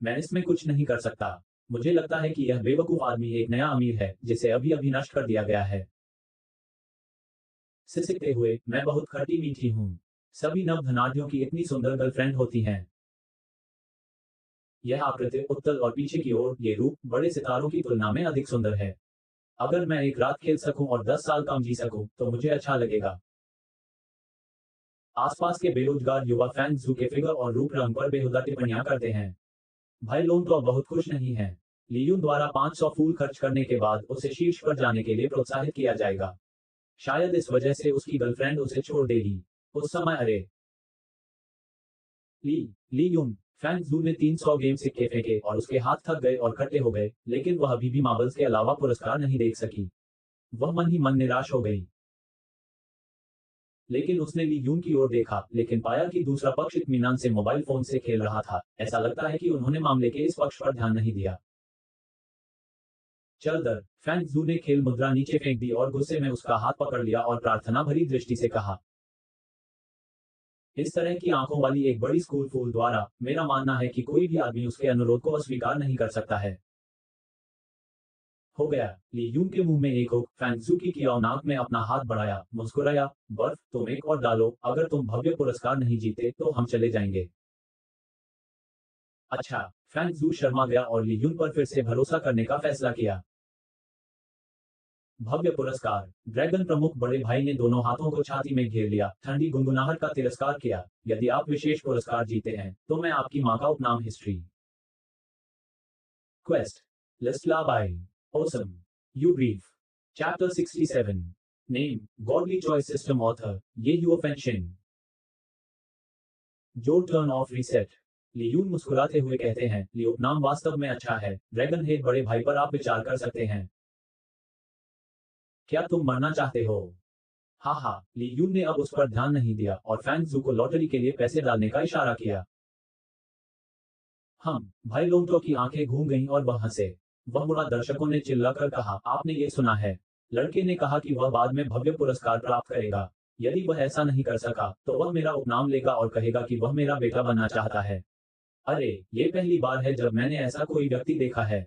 मैं इसमें कुछ नहीं कर सकता। मुझे लगता है कि यह बेवकूफ आदमी एक नया अमीर है, जिसे अभी अभी नष्ट कर दिया गया है। सिसकते हुए, मैं बहुत खट्टी मीठी हूँ। सभी नवधनाढ्यों की इतनी सुंदर गर्लफ्रेंड होती हैं। यह आकृति उत्तल और पीछे की ओर ये रूप बड़े सितारों की तुलना में अधिक सुंदर है। अगर मैं एक रात खेल सकूं और 10 साल कम जी सकूं, तो मुझे अच्छा लगेगा। आसपास के बेरोजगार युवा फैंग जू के फिगर और रूप रंग पर बेहुदा टिप्पणियां करते हैं। भाई लोन तो बहुत खुश नहीं है। लियून द्वारा 500 फूल खर्च करने के बाद उसे शीर्ष पर जाने के लिए प्रोत्साहित किया जाएगा। शायद इस वजह से उसकी गर्लफ्रेंड उसे छोड़ देगी। उस समय अरे ली ली यून फैंग जू ने 300 गेम सिक्के फेंके और उसके हाथ थक गए और खट्टे हो गए, लेकिन वह अभी भी मार्बल्स के अलावा पुरस्कार नहीं देख सकी। वह मन ही मन निराश हो गई। लेकिन उसने ली यून की ओर देखा, लेकिन पाया कि दूसरा पक्ष इत्मीनान से मोबाइल फोन से खेल रहा था। ऐसा लगता है कि उन्होंने मामले के इस पक्ष पर ध्यान नहीं दिया। चल दर फैंग जू ने खेल मुद्रा नीचे फेंक दी और गुस्से में उसका हाथ पकड़ लिया और प्रार्थना भरी दृष्टि से कहा, इस तरह की आंखों वाली एक बड़ी स्कूल फूल द्वारा मेरा मानना है कि कोई भी आदमी उसके अनुरोध को अस्वीकार नहीं कर सकता है। हो गया। ली यून के मुंह में एक हुक फैंगजू की कियाओ नाक में अपना हाथ बढ़ाया, मुस्कुराया। बर्फ तुम एक और डालो, अगर तुम भव्य पुरस्कार नहीं जीते तो हम चले जाएंगे। अच्छा। फैंगजू शर्मा गया और ली यून पर फिर से भरोसा करने का फैसला किया। भव्य पुरस्कार। ड्रैगन प्रमुख बड़े भाई ने दोनों हाथों को छाती में घेर लिया, ठंडी गुनगुनाहट का तिरस्कार किया। यदि आप विशेष पुरस्कार जीते हैं, तो मैं आपकी मां का उपनाम हिस्ट्री क्वेस्ट लिस्ट ला by awesome you brief chapter 67 name godly choice system author ये यू फेंशिन जो टर्न ऑफ रीसेट लियून मुस्कुराते हुए कहते हैं, ली उपनाम वास्तव में अच्छा है। ड्रैगन हेड बड़े भाई पर आप विचार कर सकते हैं। क्या तुम मरना चाहते हो? हाँ हाँ। ली यून ने अब उस पर ध्यान नहीं दिया और फैंग जू को लॉटरी के लिए पैसे डालने का इशारा किया। हम भाई लोंटो की आंखें घूम गईं और वह हंसे। वह मुड़ा दर्शकों ने चिल्लाकर कहा, आपने ये सुना है? लड़के ने कहा कि वह बाद में भव्य पुरस्कार प्राप्त करेगा। यदि वह ऐसा नहीं कर सका, तो वह मेरा उपनाम लेगा और कहेगा कि वह मेरा बेटा बनना चाहता है। अरे, ये पहली बार है जब मैंने ऐसा कोई व्यक्ति देखा है।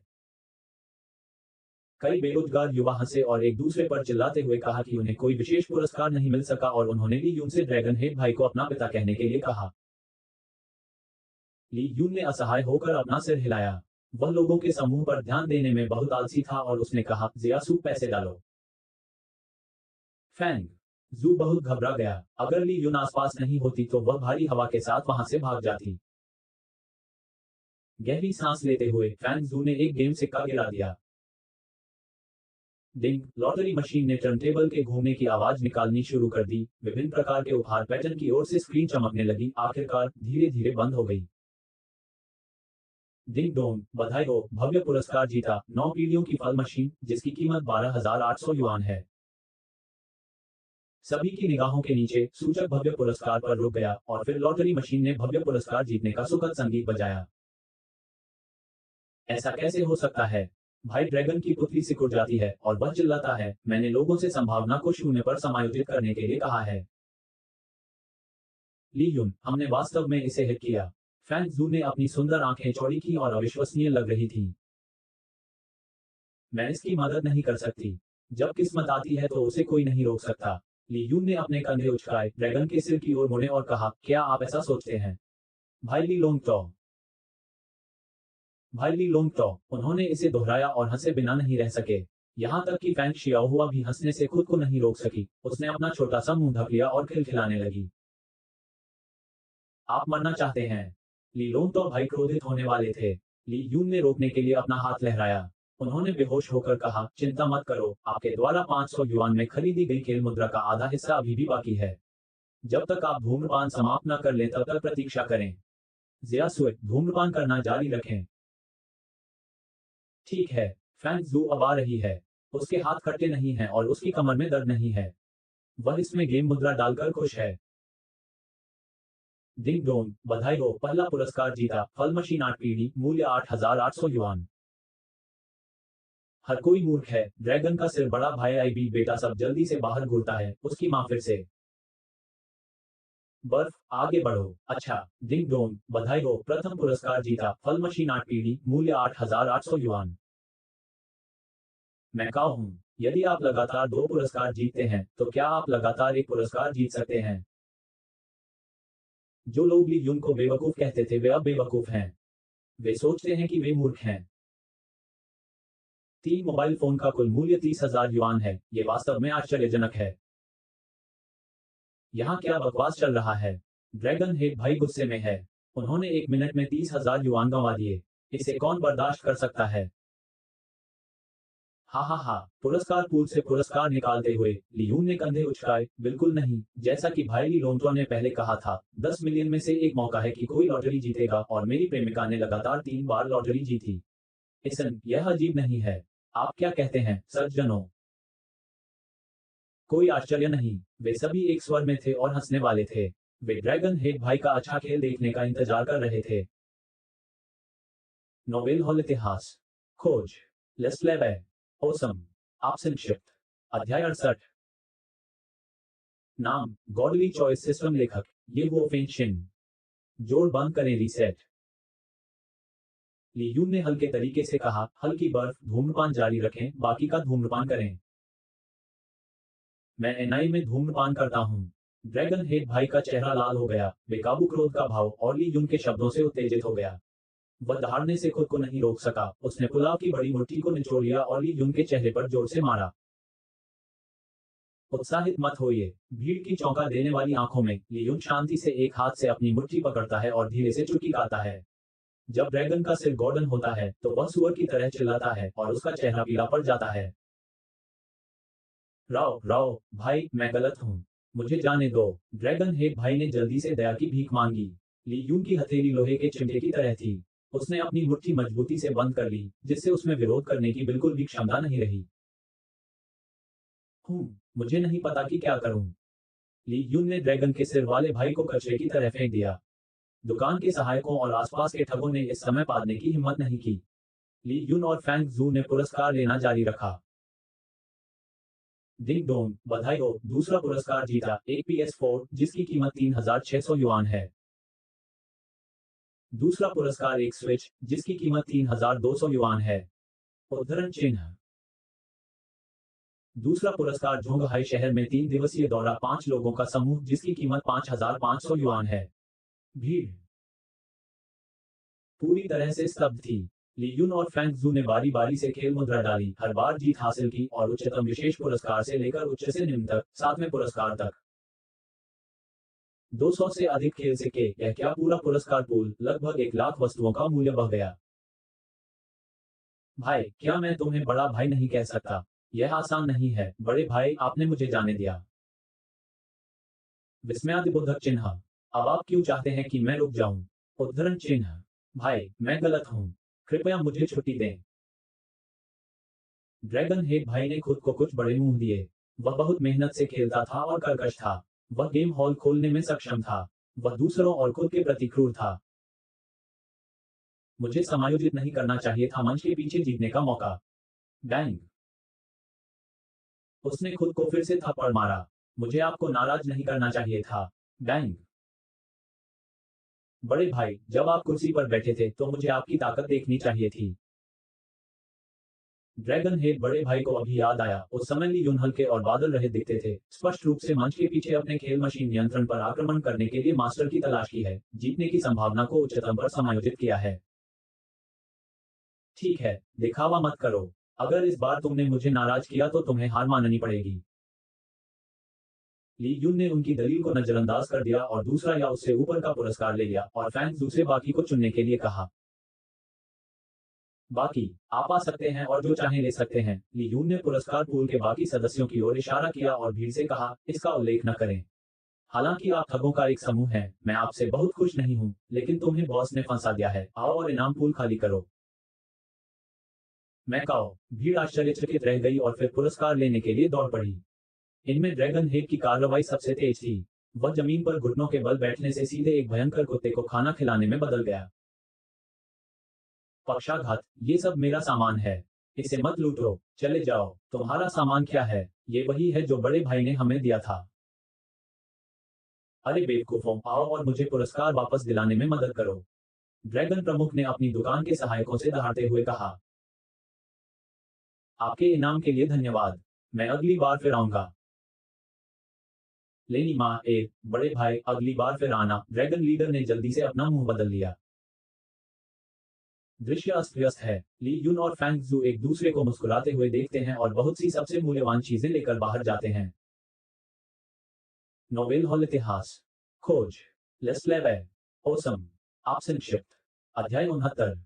कई बेरोजगार युवा हंसे और एक दूसरे पर चिल्लाते हुए कहा कि उन्हें कोई विशेष पुरस्कार नहीं मिल सका और उन्होंने ली यून से ड्रैगन हेड भाई को अपना पिता कहने के लिए कहा। ली यून ने असहाय होकर अपना सिर हिलाया। वह लोगों के समूह पर ध्यान देने में बहुत आलसी था और उसने कहा, जियासू पैसे डालो। फैंग जू बहुत घबरा गया। अगर ली यून आसपास नहीं होती तो वह भारी हवा के साथ वहां से भाग जाती। गहरी सांस लेते हुए फैंग जू ने एक गेम सिक्का गिरा दिया। डिंग लॉटरी मशीन ने टर्नटेबल के घूमने की आवाज निकालनी शुरू कर दी। विभिन्न प्रकार के उपहार पैटर्न की ओर से स्क्रीन चमकने लगी, आखिरकार धीरे धीरे बंद हो गई। डिंग डोंग, बधाई हो, भव्य पुरस्कार जीता। 9 पीढ़ियों की फल मशीन, जिसकी कीमत 12,800 युआन है। सभी की निगाहों के नीचे सूचक भव्य पुरस्कार पर रुक गया और फिर लॉटरी मशीन ने भव्य पुरस्कार जीतने का सुखद संगीत बजाया। ऐसा कैसे हो सकता है? भाई ड्रैगन की पुतली सिकुड़ जाती है और वह चिल्लाता है, मैंने लोगों से संभावना को शून्य पर समायोजित करने के लिए कहा है। ली यून, हमने वास्तव में इसे हिट किया। फैंग जू ने अपनी सुंदर आंखें चौड़ी की और अविश्वसनीय लग रही थी। मैं इसकी मदद नहीं कर सकती। जब किस्मत आती है तो उसे कोई नहीं रोक सकता। ली यून ने अपने कंधे उचकाए, ड्रैगन के सिर की ओर मुड़े और कहा, क्या आप ऐसा सोचते हैं? भाई ली लोंग तो भाई ली लोंग तो उन्होंने इसे दोहराया और हंसे बिना नहीं रह सके। यहाँ तक कि फैंग शियाओहुआ भी हंसने से खुद को नहीं रोक सकी। उसने अपना छोटा सा मुंह ढक लिया और खिलखिलाने लगी। आप मरना चाहते हैं? ली लोंग तो भाई क्रोधित होने वाले थे। ली यून ने रोकने के लिए अपना हाथ लहराया। उन्होंने बेहोश होकर कहा, चिंता मत करो, आपके द्वारा 500 युआन में खरीदी गई खेल मुद्रा का आधा हिस्सा अभी भी बाकी है। जब तक आप धूम्रपान समाप्त न कर लें तब तक प्रतीक्षा करें। जियासुए, धूम्रपान करना जारी रखें। ठीक है। फैंग जू अब आ रही है। उसके हाथ खट्टे नहीं हैं और उसकी कमर में दर्द नहीं है। वह इसमें गेम मुद्रा डालकर खुश है। डिंग डोंग, बधाई हो, पहला पुरस्कार जीता। फल मशीन 8 पीढ़ी, मूल्य 8,800 युआन। हर कोई मूर्ख है। ड्रैगन का सिर बड़ा भाई आई भी बेटा सब जल्दी से बाहर घूरता है। उसकी मां फिर से बर्फ, आगे बढ़ो। अच्छा। डिंग डोंग, बधाई हो, प्रथम पुरस्कार जीता। फल मशीन 8 पीढ़ी, मूल्य 8,800 युआन। मैं काऊ हूँ। यदि आप लगातार 2 पुरस्कार जीतते हैं, तो क्या आप लगातार 1 पुरस्कार जीत सकते हैं? जो लोग ली युन को बेवकूफ कहते थे वे अब बेवकूफ हैं। वे सोचते हैं कि वे मूर्ख हैं। 3 मोबाइल फोन का कुल मूल्य 30,000 युआन है। ये वास्तव में आश्चर्यजनक है। यहाँ क्या बकवास चल रहा है? ड्रैगन हेड भाई गुस्से में है। उन्होंने 1 मिनट में 30,000 युआन गंवा दिए। इसे कौन बर्दाश्त कर सकता है? हा हा हा। पुरस्कार पूल से पुरस्कार निकालते हुए लियून ने कंधे उचकाए। बिल्कुल नहीं, जैसा कि भाई ली लोंटो ने पहले कहा था, 10 मिलियन में से एक मौका है कि कोई लॉटरी जीतेगा और मेरी प्रेमिका ने लगातार 3 बार लॉटरी जीती। इसन, यह अजीब नहीं है। आप क्या कहते हैं सज्जनों? कोई आश्चर्य नहीं। वे सभी एक स्वर में थे और हंसने वाले थे। वे ड्रैगन हेड भाई का अच्छा खेल देखने का इंतजार कर रहे थे। नोबेल हॉल इतिहास खोज लेस्लेवे ओसम आप संक्षिप्त अध्याय 68 नाम गॉडली चॉइस सिस्टम लेखक ये वो फेंशिन जोड़ बंद करें रीसेट ली यून ने हल्के तरीके से कहा हल्की बर्फ धूम्रपान जारी रखें बाकी का धूम्रपान करें मैं एनआई में धूम्रपान करता हूँ ड्रैगन हेड भाई का चेहरा लाल हो गया बेकाबू क्रोध का भाव और ली यून के शब्दों से उत्तेजित हो गया वह दहाड़ने से खुद को नहीं रोक सका उसने पुलाव की बड़ी मुट्ठी को निचोड़ लिया और ली यून के चेहरे पर जोर से मारा उत्साहित मत होइए भीड़ की चौंका देने वाली आंखों में लियून शांति से एक हाथ से अपनी मुट्ठी पकड़ता है और धीरे से चुटकी गाता है जब ड्रैगन का सिर गॉर्डन होता है तो वह सुअर की तरह चिल्लाता है और उसका चेहरा पीला पड़ जाता है राव राव भाई मैं गलत हूँ मुझे जाने दो ड्रैगन हेड भाई ने जल्दी से दया की भीख मांगी ली यून की हथेली लोहे के चिमटे की तरह थी उसने अपनी मुट्ठी मजबूती से बंद कर ली जिससे उसमें विरोध करने की बिल्कुल भी क्षमता नहीं रही मुझे नहीं पता कि क्या करूं ली यून ने ड्रैगन के सिर वाले भाई को कचरे की तरह फेंक दिया दुकान के सहायकों और आसपास के ठगों ने इस समय पादने की हिम्मत नहीं की ली यून और फैंग जू ने पुरस्कार लेना जारी रखा डिंग डोंग बधाई हो दूसरा पुरस्कार जीता एक PS4 जिसकी कीमत 3,600 युआन है दूसरा पुरस्कार एक स्विच जिसकी कीमत 3,200 युआन है उद्धरण चिन्ह दूसरा पुरस्कार जोंगहाई शहर में 3 दिवसीय दौरा 5 लोगों का समूह जिसकी कीमत 5,500 युआन है भीड़ पूरी तरह से स्तब्ध थी ली यून और फैंग जू ने बारी बारी से खेल मुद्रा डाली हर बार जीत हासिल की और उच्चतम विशेष पुरस्कार से लेकर उच्च से निम्न तक 7वें पुरस्कार तक 200 से अधिक खेल सिक्के यह क्या पूरा पुरस्कार पूल लगभग 1 लाख वस्तुओं का मूल्य बढ़ गया भाई क्या मैं तुम्हें बड़ा भाई नहीं कह सकता यह आसान नहीं है बड़े भाई आपने मुझे जाने दिया विस्मयादिबोधक चिन्ह अब आप क्यों चाहते हैं कि मैं रुक जाऊं उद्धरण चिन्ह भाई मैं गलत हूं कृपया मुझे छुट्टी दें ड्रैगन हेड भाई ने खुद को कुछ बड़े मुंह दिए वह बहुत मेहनत से खेलता था और कर्कश था वह गेम हॉल खोलने में सक्षम था वह दूसरों और खुद के प्रति क्रूर था मुझे समायोजित नहीं करना चाहिए था मंच के पीछे जीतने का मौका बैंग उसने खुद को फिर से थप्पड़ मारा मुझे आपको नाराज नहीं करना चाहिए था बैंग बड़े भाई जब आप कुर्सी पर बैठे थे तो मुझे आपकी ताकत देखनी चाहिए थी ड्रैगन हेड बड़े भाई को अभी याद आया उस समय ली यून हल्के और बादल रहे दिखते थे स्पष्ट रूप से मंच के पीछे अपने खेल मशीन नियंत्रण पर आक्रमण करने के लिए मास्टर की तलाश की है जीतने की संभावना को उच्चतम पर समायोजित किया है ठीक है दिखावा मत करो अगर इस बार तुमने मुझे नाराज किया तो तुम्हें हार माननी पड़ेगी ली यून ने उनकी दलील को नजरअंदाज कर दिया और दूसरा या उससे ऊपर का पुरस्कार ले लिया और फैंस दूसरे बाकी को चुनने के लिए कहा बाकी आप आ सकते हैं और जो चाहें ले सकते हैं ली यून ने पुरस्कार पूल के बाकी सदस्यों की ओर इशारा किया और भीड़ से कहा इसका उल्लेख न करें हालांकि आप ठगों का एक समूह हैं मैं आपसे बहुत खुश नहीं हूं लेकिन तुम्हें बॉस ने फंसा दिया है आओ और इनाम पूल खाली करो मैकाओ भीड़ आश्चर्यचकित रह गई और फिर पुरस्कार लेने के लिए दौड़ पड़ी इनमें ड्रैगन हेड की कार्रवाई सबसे तेज थी वह जमीन पर घुटनों के बल बैठने से सीधे एक भयंकर कुत्ते को खाना खिलाने में बदल गया पक्षाघात ये सब मेरा सामान है इसे मत लूटो चले जाओ तुम्हारा सामान क्या है ये वही है जो बड़े भाई ने हमें दिया था अरे बेवकूफों आओ और मुझे पुरस्कार वापस दिलाने में मदद करो ड्रैगन प्रमुख ने अपनी दुकान के सहायकों से दहाड़ते हुए कहा आपके इनाम के लिए धन्यवाद मैं अगली बार फिर आऊंगा। लेनी माँ ए, बड़े भाई अगली बार फिर आना। ड्रैगन लीडर ने जल्दी से अपना मुंह बदल लिया। दृश्य अस्त व्यस्त है। ली यून और फैंग जू एक दूसरे को मुस्कुराते हुए देखते हैं और बहुत सी सबसे मूल्यवान चीजें लेकर बाहर जाते हैं। नोवेल हॉल इतिहास। खोज। लेस्लेवे। ओसम। आप संक्षिप्त। अध्याय 69।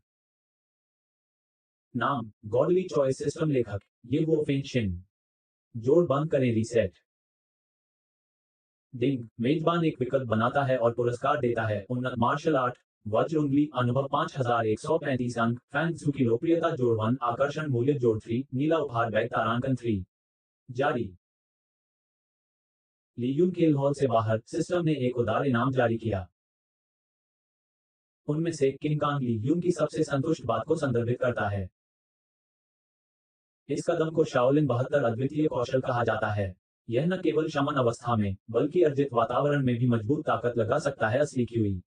नाम गॉडली चॉइस सिस्टम। लेखक ये वो फेंशिन। जोड़ बंद करें रीसेट। डिंग मेजबान एक विकल्प बनाता है और पुरस्कार देता है। उन्नत मार्शल आर्ट। वज्र उंगली अनुभव 5135 अंक। फैंग जू की लोकप्रियता जोड़ 1। आकर्षण मूल्य जोड़ 3। नीला उपहार बैग तारांकन 3। जारी। लीयून खेल हॉल से बाहर सिस्टम ने एक उदार इनाम जारी किया। उनमें से किंग लीयून की सबसे संतुष्ट बात को संदर्भित करता है। इस कदम को शाओलिन 72 अद्वितीय कौशल कहा जाता है। यह न केवल शमन अवस्था में बल्कि अर्जित वातावरण में भी मजबूत ताकत लगा सकता है। असली क्यूई।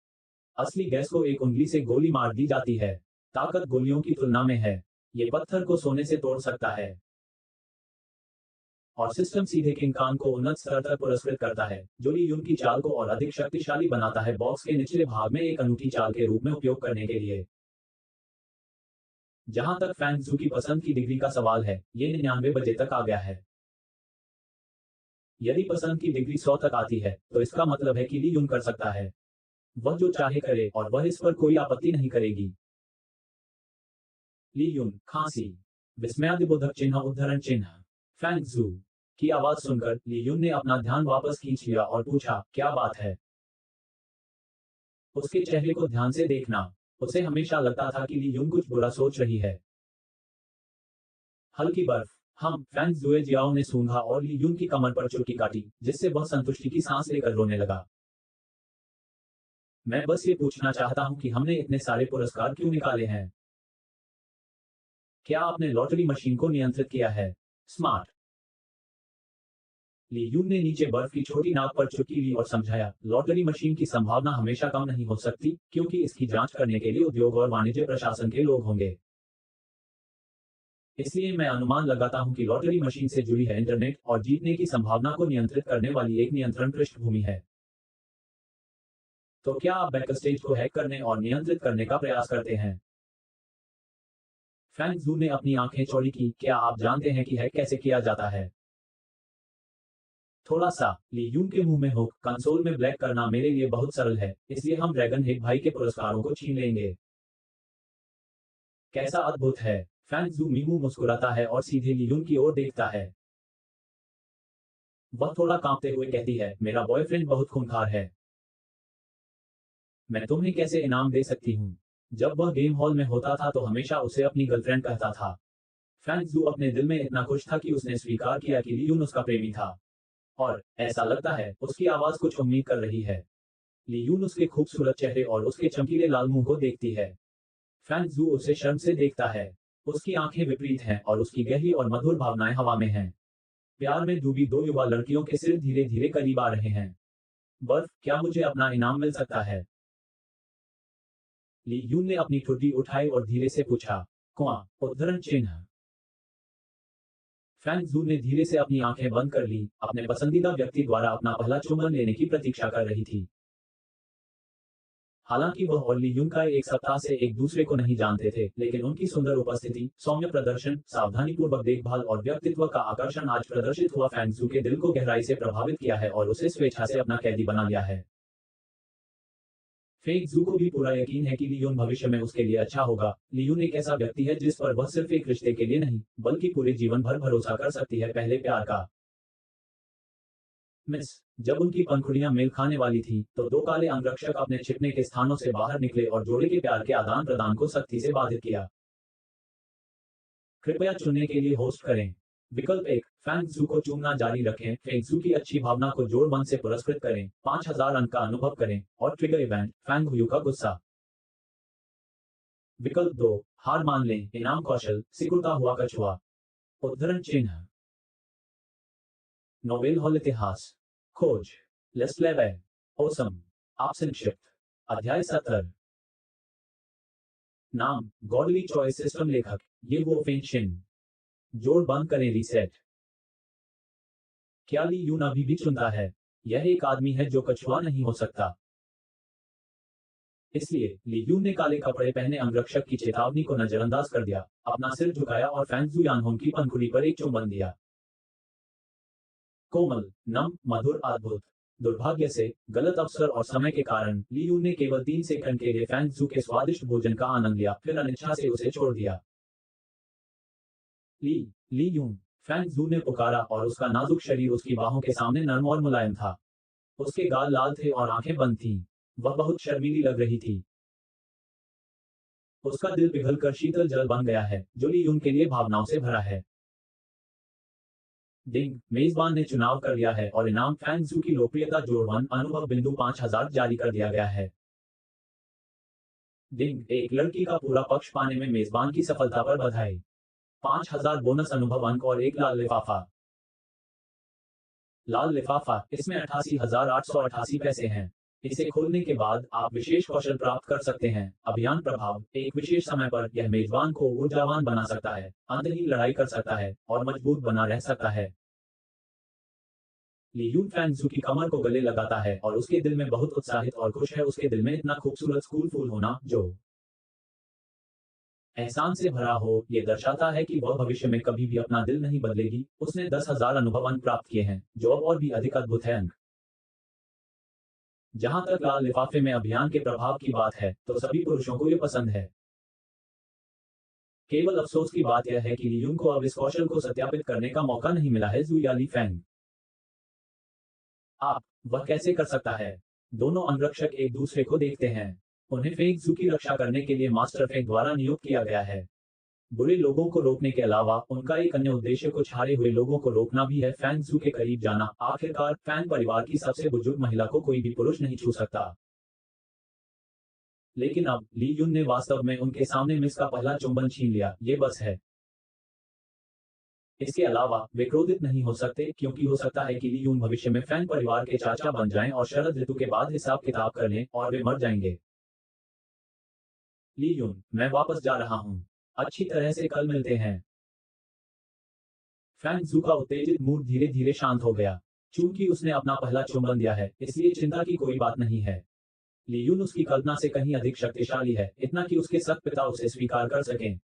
असली गैस को एक उंगली से गोली मार दी जाती है। ताकत गोलियों की तुलना में है। ये पत्थर को सोने से तोड़ सकता है। और सिस्टम सीधे किंग खान को उन्नत स्तर तक पुरस्कृत करता है, जो ली यून की चाल को और अधिक शक्तिशाली बनाता है। बॉक्स के निचले भाग में एक अनूठी चाल के रूप में उपयोग करने के लिए। जहां तक फैंग जू की पसंद की डिग्री का सवाल है, ये 99 बजे तक आ गया है। यदि पसंद की डिग्री 100 तक आती है, तो इसका मतलब है कि ली यून कर सकता है। वह जो चाहे करे और वह इस पर कोई आपत्ति नहीं करेगी। ली यून खांसी। विस्मयादिबोधक चिन्ह उद्धरण चिन्ह। फैंग जू की आवाज सुनकर ली यून ने अपना ध्यान वापस खींच लिया और पूछा, क्या बात है? उसके चेहरे को ध्यान से देखना। उसे हमेशा लगता था कि ली यून कुछ बुरा सोच रही है। हल्की बर्फ। हम फैंग जुए जियाओ ने सूंघा और ली यून की कमर पर चुटकी काटी, जिससे वह संतुष्टि की सांस लेकर रोने लगा। मैं बस ये पूछना चाहता हूँ कि हमने इतने सारे पुरस्कार क्यों निकाले हैं? क्या आपने लॉटरी मशीन को नियंत्रित किया है? स्मार्ट। ली यून ने नीचे बर्फ की छोटी नाक पर चुटकी ली और समझाया, लॉटरी मशीन की संभावना हमेशा कम नहीं हो सकती, क्योंकि इसकी जांच करने के लिए उद्योग और वाणिज्य प्रशासन के लोग होंगे। इसलिए मैं अनुमान लगाता हूं कि लॉटरी मशीन से जुड़ी है इंटरनेट और जीतने की संभावना को नियंत्रित करने वाली एक नियंत्रण पृष्ठभूमि है। तो क्या आप बैकस्टेज को हैक करने और नियंत्रित करने का प्रयास करते हैं? फैंग जू ने अपनी आंखें चौड़ी की। क्या आप जानते हैं कि हैक कैसे किया जाता है? थोड़ा सा। ली यून के मुंह में हुक। कंसोल में ब्लैक करना मेरे लिए बहुत सरल है, इसलिए हम ड्रैगन हेड भाई के पुरस्कारों को छीन लेंगे। कैसा अद्भुत है। फैंग जू मीमू मुस्कुराता है और सीधे ली यून की ओर देखता है। वह थोड़ा कांपते हुए कहती है, मेरा बॉयफ्रेंड बहुत खूंखार है। मैं तुम्हें कैसे इनाम दे सकती हूँ? जब वह गेम हॉल में होता था तो हमेशा उसे अपनी गर्लफ्रेंड कहता था। फैंग जू अपने दिल में इतना खुश था कि उसने स्वीकार किया कि ली यून उसका प्रेमी था। और ऐसा लगता है उसकी आवाज कुछ उम्मीद कर रही है। ली यून उसके खूबसूरत चेहरे और उसके चमकीले लाल मुंह को देखती है। फैंग जू उसे शर्म से देखता है। उसकी आंखें विपरीत हैं और उसकी गहरी और मधुर भावनाएं हवा में हैं। प्यार में डूबी दो युवा लड़कियों के सिर धीरे धीरे करीब आ रहे हैं। बर्फ, क्या मुझे अपना इनाम मिल सकता है? ली यून ने अपनी ठुड्डी उठाई और धीरे से पूछा। कुआं उद्धरण चिन्ह। फैंग जू ने धीरे से अपनी आंखें बंद कर ली, अपने पसंदीदा व्यक्ति द्वारा अपना पहला चुंबन लेने की प्रतीक्षा कर रही थी। हालांकि वह और ली यून का एक सप्ताह से एक दूसरे को नहीं जानते थे, लेकिन उनकी सुंदर उपस्थिति, सौम्य प्रदर्शन, सावधानीपूर्वक देखभाल और व्यक्तित्व का आकर्षण आज प्रदर्शित हुआ फैंग जू के दिल को गहराई से प्रभावित किया है और उसे स्वेच्छा से अपना कैदी बना लिया है। फेंग जू को भी पूरा यकीन है कि लियोन भविष्य में उसके लिए अच्छा होगा। लियोन एक ऐसा व्यक्ति है जिस पर वह सिर्फ एक रिश्ते के लिए नहीं, बल्कि पूरे जीवन भर भरोसा कर सकती है। पहले प्यार का मिस। जब उनकी पंखुड़ियां मेल खाने वाली थी, तो दो काले अंगरक्षक अपने छिपने के स्थानों से बाहर निकले और जोड़े के प्यार के आदान प्रदान को सख्ती से बाधित किया। कृपया चुनने के लिए होस्ट करें। विकल्प 1, फैंग जू को चूमना जारी रखें। फेंग जू की अच्छी भावना को जोड़ 1 से पुरस्कृत करें, 5000 अंक का अनुभव करें। और ट्रिगर इवेंट, फैंग हुयू का गुस्सा। विकल्प 2, हार मान लें। इनाम कौशल, सिकुड़ता हुआ कछुआ। उद्धरण चिन्ह। नोवेल हॉल इतिहास। खोज। लेस्लेवे। ओसम। आप संक्षिप्त। अध्याय 70। नाम गॉडली चॉइस सिस्टम। लेखक ये वो फेंशिन। जोड़ बंद करें रीसेट। क्या ली यून अभी भी चुनता है? यह एक आदमी है जो कछुआ नहीं हो सकता। इसलिए ली यून ने काले कपड़े पहने अंगरक्षक की चेतावनी को नजरअंदाज कर दिया, अपना सिर झुकाया और फैंग जू यानहोंग की पंखुड़ी पर एक चुंबन दिया। कोमल, नम, मधुर, अद्भुत। दुर्भाग्य से गलत अवसर और समय के कारण ली यून ने केवल 3 सेकंड के लिए फैंग जू के स्वादिष्ट भोजन का आनंद लिया, फिर अनिच्छा से उसे छोड़ दिया। ली ली यून, फैंग जू ने पुकारा और उसका नाजुक शरीर उसकी बाहों के सामने नर्म और मुलायम था। उसके गाल लाल थे और आंखें बंद थीं। वह बहुत शर्मीली लग रही थी। उसका दिल पिघलकर शीतल जल बन गया है, जो ली यून के लिए भावनाओं से भरा है। डिंग, मेजबान ने चुनाव कर लिया है और इनाम फैंग जू की लोकप्रियता जोड़ 1 अनुभव बिंदु 5000 जारी कर दिया गया है। डिंग, एक लड़की का पूरा पक्ष पाने में मेजबान की सफलता पर बधाई। 5000 बोनस अनुभव अंक और एक लाल लिफाफा। लाल लिफाफा, इसमें 88,888 पैसे हैं। इसे खोलने के बाद आप विशेष कौशल प्राप्त कर सकते हैं। अभियान प्रभाव, एक विशेष समय पर यह मेजबान को ऊर्जावान बना सकता है, अंतहीन लड़ाई कर सकता है और मजबूत बना रह सकता है। ली यून फैंग जू की कमर को गले लगाता है और उसके दिल में बहुत उत्साहित और खुश है, उसके दिल में इतना खूबसूरत स्कूल फूल होना जो एहसान से भरा हो, ये दर्शाता है कि वह भविष्य में कभी भी अपना दिल नहीं बदलेगी। उसने 10,000 अनुभव अंक प्राप्त किए हैं, जो अब और भी अधिक अद्भुत है अंक। जहां तक लाल लिफाफे में अभियान के प्रभाव की बात है, तो सभी पुरुषों को ये पसंद है। केवल अफसोस की बात यह है कि ली यून को अब इस कौशल को सत्यापित करने का मौका नहीं मिला है। जू या ली फैंग, आप, वह कैसे कर सकता है? दोनों अंगरक्षक एक दूसरे को देखते हैं। उन्हें फेंग जू की रक्षा करने के लिए मास्टर फेंग द्वारा नियुक्त किया गया है। बुरे लोगों को रोकने के अलावा उनका एक अन्य उद्देश्य कुछ हारे हुए लोगों को रोकना भी है, फैंग जू के करीब जाना। आखिरकार फैंग परिवार की सबसे बुजुर्ग महिला को कोई भी पुरुष नहीं छू सकता। लेकिन अब ली यून ने वास्तव में उनके सामने मिस का पहला चुंबन छीन लिया। ये बस है। इसके अलावा वे क्रोधित नहीं हो सकते, क्योंकि हो सकता है कि ली यून भविष्य में फैंग परिवार के चाचा बन जाएं और शरद ऋतु के बाद हिसाब किताब कर लें और वे मर जाएंगे। ली यून, मैं वापस जा रहा हूँ। अच्छी तरह से कल मिलते हैं। फैंग जू का उत्तेजित मूड धीरे धीरे शांत हो गया। चूंकि उसने अपना पहला चुंबन दिया है, इसलिए चिंता की कोई बात नहीं है। ली यून उसकी कल्पना से कहीं अधिक शक्तिशाली है, इतना कि उसके सख्त पिता उसे स्वीकार कर सकें।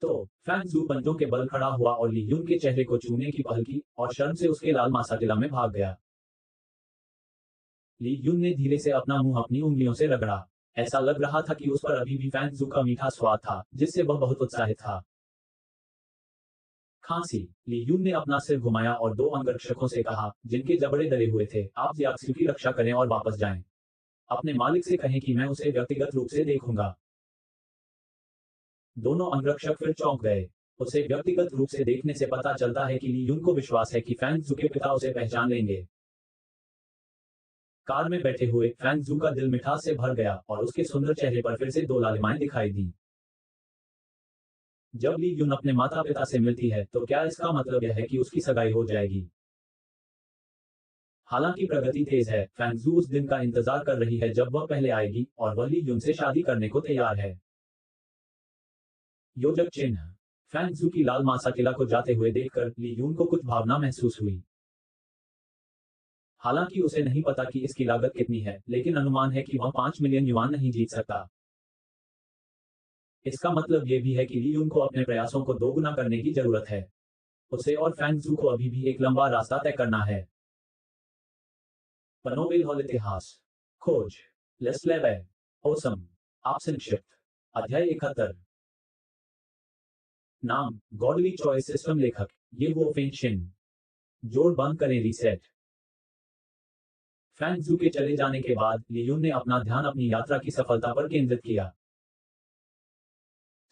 तो फैंग जू पंजों के बल खड़ा हुआ और ली यून के चेहरे को छूने की पहल की और शर्म से उसके लाल मासाटिला में भाग गया। ली यून ने धीरे से अपना मुंह अपनी उंगलियों से रगड़ा। ऐसा लग रहा था कि उस पर अभी भी फैंग जू का मीठा स्वाद था, जिससे वह बहुत उत्साहित था। खांसी, ली यून ने अपना सिर घुमाया और दो अंगरक्षकों से कहा, जिनके जबड़े डरे हुए थे, आप जियाक्सू की रक्षा करें और वापस जाएं। अपने मालिक से कहें कि मैं उसे व्यक्तिगत रूप से देखूंगा। दोनों अंगरक्षक फिर चौंक गए। उसे व्यक्तिगत रूप से देखने से पता चलता है कि ली यून को विश्वास है कि फैंग जू के पिता उसे पहचान लेंगे। कार में बैठे हुए फैंग जू का दिल मिठास से भर गया और उसके सुंदर चेहरे पर फिर से दो लालिमाएं दिखाई दी। जब ली यून अपने माता पिता से मिलती है, तो क्या इसका मतलब यह है कि उसकी सगाई हो जाएगी? हालांकि प्रगति तेज है, फैंग जू उस दिन का इंतजार कर रही है जब वह पहले आएगी और वह ली यून से शादी करने को तैयार है। योजक चिन्ह, फैंग जू की लाल मासाटिला को जाते हुए देखकर ली यून को कुछ भावना महसूस हुई। हालांकि उसे नहीं पता कि इसकी लागत कितनी है, लेकिन अनुमान है कि वह 5 मिलियन युआन नहीं जीत सकता। इसका मतलब ये भी है कि ली यून को अपने प्रयासों को दोगुना करने की जरूरत है। उसे और फैंग जू को अभी भी एक लंबा रास्ता तय करना है। पनोवेल हॉल इतिहास, खोज, लेस्लेवे, ओसम, आप संक्षिप्त, अध्याय 71। नाम, गॉडली चॉइस सिस्टम लेखक, ये वो फेंशिन। जोड़ बंद करें रीसेट। फैंग जू के चले जाने के बाद ली यून ने अपना ध्यान अपनी यात्रा की सफलता पर केंद्रित किया।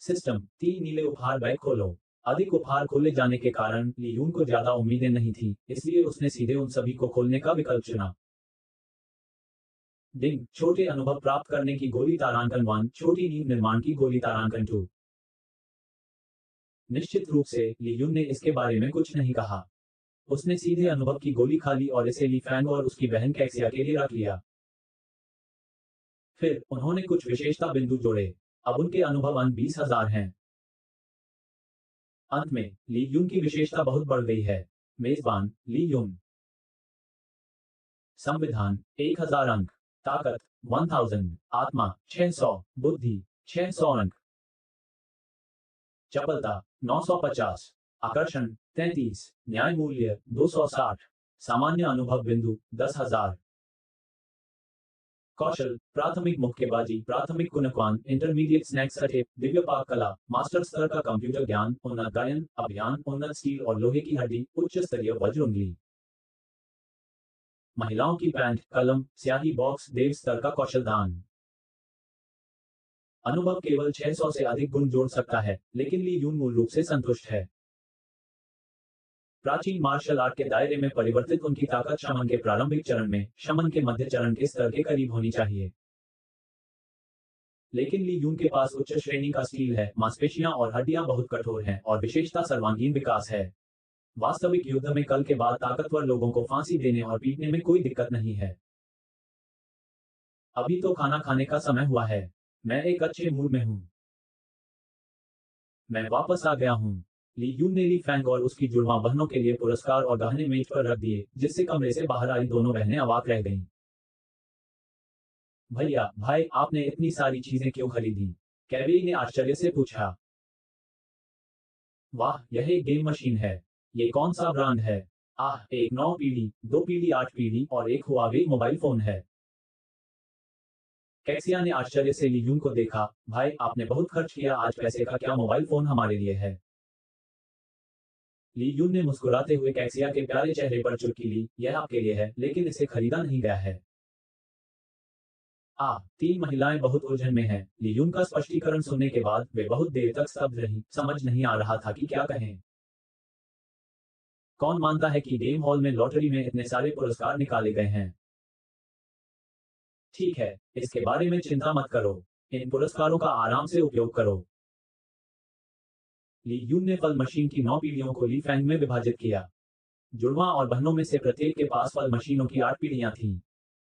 सिस्टम, 3 नीले उपहार बैग खोलो। अधिक उपहार खोले जाने के कारण ली यून को ज्यादा उम्मीदें नहीं थी, इसलिए उसने सीधे उन सभी को खोलने का विकल्प चुना। डिंग, छोटे अनुभव प्राप्त करने की गोली तारांकन 1, छोटी नींद निर्माण की गोली तारांकन 2। निश्चित रूप से ली यून ने इसके बारे में कुछ नहीं कहा। उसने सीधे अनुभव की गोली खा ली और इसे ली फैंग और उसकी बहन कैक्सिया के लिए रख लिया। फिर उन्होंने कुछ विशेषता बिंदु जोड़े। अब उनके अनुभव अंक 20,000 हैं। अंत में ली यून की विशेषता बहुत बढ़ गई है। मेजबान ली यून। संविधान 1000 अंक। ताकत 1000। आत्मा 600। बुद्धि 600 अंक। चपलता 950। आकर्षण 33। न्याय मूल्य 260। सामान्य अनुभव बिंदु 10,000। कौशल प्राथमिक मुक्केबाजी, प्राथमिक कुनकवान, इंटरमीडिएट स्नैक्स अटे, दिव्य पाक कला, मास्टर स्तर का कंप्यूटर ज्ञान, उन्नत गायन, अभियान, उन्नत स्टील और लोहे की हड्डी, उच्च स्तरीय वज्र उंगली। महिलाओं की पैंट, कलम, स्याही बॉक्स, देव स्तर का कौशल दान। अनुभव केवल 600 से अधिक गुण जोड़ सकता है, लेकिन ली यून मूल रूप से संतुष्ट है। प्राचीन मार्शल आर्ट के दायरे में परिवर्तित उनकी ताकत शमन के प्रारंभिक चरण में, शमन के मध्य चरण के स्तर के करीब होनी चाहिए। लेकिन ली यून के पास उच्च श्रेणी का स्टील है, मांसपेशियां और हड्डियां बहुत कठोर हैं और विशेषता सर्वांगीण विकास है। वास्तविक युद्ध में कल के बाद ताकतवर लोगों को फांसी देने और पीटने में कोई दिक्कत नहीं है। अभी तो खाना खाने का समय हुआ है। मैं एक अच्छे मूड में हूँ। मैं वापस आ गया हूँ। ली यून ने ली फैंग और उसकी जुड़वां बहनों के लिए पुरस्कार और गहने मेज पर रख दिए, जिससे कमरे से बाहर आई दोनों बहनें अवाक रह गईं। भैया भाई, आपने इतनी सारी चीजें क्यों खरीदी? कैवी ने आश्चर्य से पूछा। वाह, यह एक गेम मशीन है। ये कौन सा ब्रांड है? आह, एक 9 पीढ़ी, 2 पीढ़ी, 8 पीढ़ी और एक हुआवे मोबाइल फोन है। कैक्सिया ने आश्चर्य से ली यून को देखा। भाई, आपने बहुत खर्च किया आज पैसे का क्या मोबाइल फोन हमारे लिए है? ली यून ने मुस्कुराते हुए कैक्सिया के प्यारे चेहरे पर चुटकी ली। यह आपके लिए है, लेकिन इसे खरीदा नहीं गया है। तीन महिलाएं बहुत उलझन में हैं। ली यून का स्पष्टीकरण सुनने के बाद वे बहुत देर तक स्तब्ध रहीं, समझ नहीं आ रहा था कि क्या कहें। कौन मानता है कि गेम हॉल में लॉटरी में इतने सारे पुरस्कार निकाले गए हैं? ठीक है, इसके बारे में चिंता मत करो। इन पुरस्कारों का आराम से उपयोग करो। ली यून ने फल मशीन की 9 पीढ़ियों को ली फैंग में विभाजित किया। जुड़वां और बहनों में से प्रत्येक के पास फल मशीनों की 8 पीढ़ियां थीं।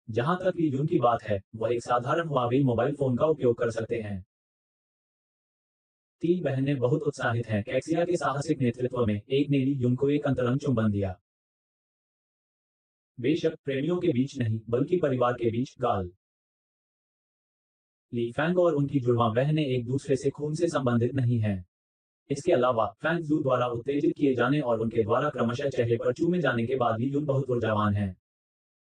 जहां तक ली यून की बात है, वह एक साधारण हुआवे मोबाइल फोन का उपयोग कर सकते हैं। तीन बहनें बहुत उत्साहित हैं। कैक्सिया के साहसिक नेतृत्व में एक ने ली यून को एक अंतरंग चुंबन दिया। बेशक प्रेमियों के बीच नहीं, बल्कि परिवार के बीच गाल। ली फैंग और उनकी जुड़वां बहनें एक दूसरे से खून से संबंधित नहीं हैं। इसके अलावा फैंग जू द्वारा उत्तेजित किए जाने और उनके द्वारा क्रमशः चेहरे पर चूमे जाने के बाद ली यून बहुत ऊर्जावान है।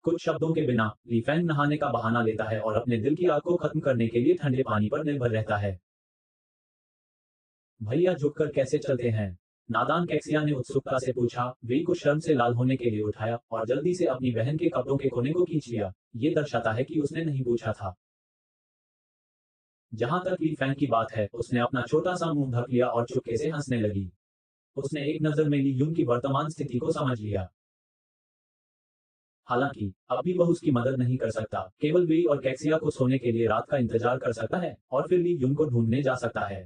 कुछ शब्दों के बिना ली फैंग नहाने का बहाना लेता है और अपने दिल की आग को खत्म करने के लिए ठंडे पानी पर निर्भर रहता है। भैया झुककर कैसे चलते हैं? नादान कैक्सिया ने उत्सुकता से पूछा। वे को शर्म से लाल होने के लिए उठाया और जल्दी से अपनी बहन के कपड़ों के कोने को खींच लिया। ये दर्शाता है कि उसने नहीं पूछा था। जहां तक ली फैंग की बात है, उसने अपना छोटा सा मुंह ढक लिया और चुपके से हंसने लगी। उसने एक नजर में ली यून की वर्तमान स्थिति को समझ लिया। हालांकि अब भी वह उसकी मदद नहीं कर सकता, केवल वे और कैक्सिया को सोने के लिए रात का इंतजार कर सकता है और फिर ली यून को ढूंढने जा सकता है।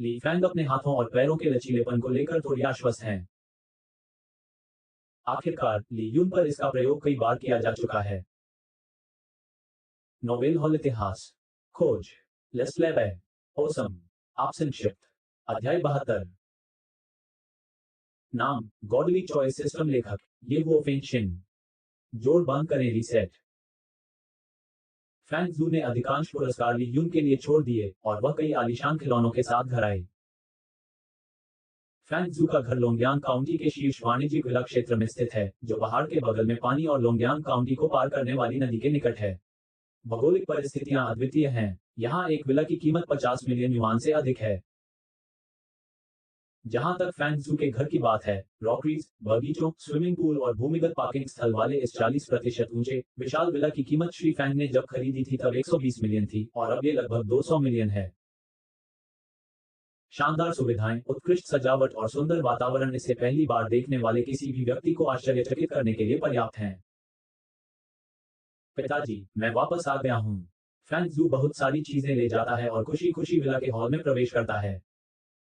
ली फैंग अपने हाथों और पैरों के लचीलेपन को लेकर थोड़ी आश्वस्त हैं। आखिरकार ली यून पर इसका प्रयोग कई बार किया जा चुका है। नोवेल हॉल इतिहास। खोज। लेस्लेवे। ओसम। आप संक्षिप्त। अध्याय 72। नाम गॉडली चॉइस सिस्टम। लेखक ये वो फेंशिन। जोड़ बंद करें रीसेट। फैंग जू ने अधिकांश पुरस्कार ली यून के लिए छोड़ दिए और वह कई आलीशान खिलौनों के साथ घर आए। फैंग जू का घर लोंगयांग काउंटी के शीर्ष वाणिज्यिक विला क्षेत्र में स्थित है, जो पहाड़ के बगल में पानी और लोंगयांग काउंटी को पार करने वाली नदी के निकट है। भौगोलिक परिस्थितियां अद्वितीय हैं। यहाँ एक विला की कीमत 50 मिलियन युआन से अधिक है। जहां तक फैंग जू के घर की बात है, रॉकरीज, बगीचों, स्विमिंग पूल और भूमिगत पार्किंग स्थल वाले इस 40% ऊंचे विशाल विला की कीमत श्री फैंग ने जब खरीदी थी तब 120 मिलियन थी और अब ये लगभग 200 मिलियन है। शानदार सुविधाएं, उत्कृष्ट सजावट और सुंदर वातावरण इसे पहली बार देखने वाले किसी भी व्यक्ति को आश्चर्यचकित करने के लिए पर्याप्त हैं। पिताजी, मैं वापस आ गया हूँ। फैंग जू बहुत सारी चीजें ले जाता है और खुशी खुशी विला के हॉल में प्रवेश करता है।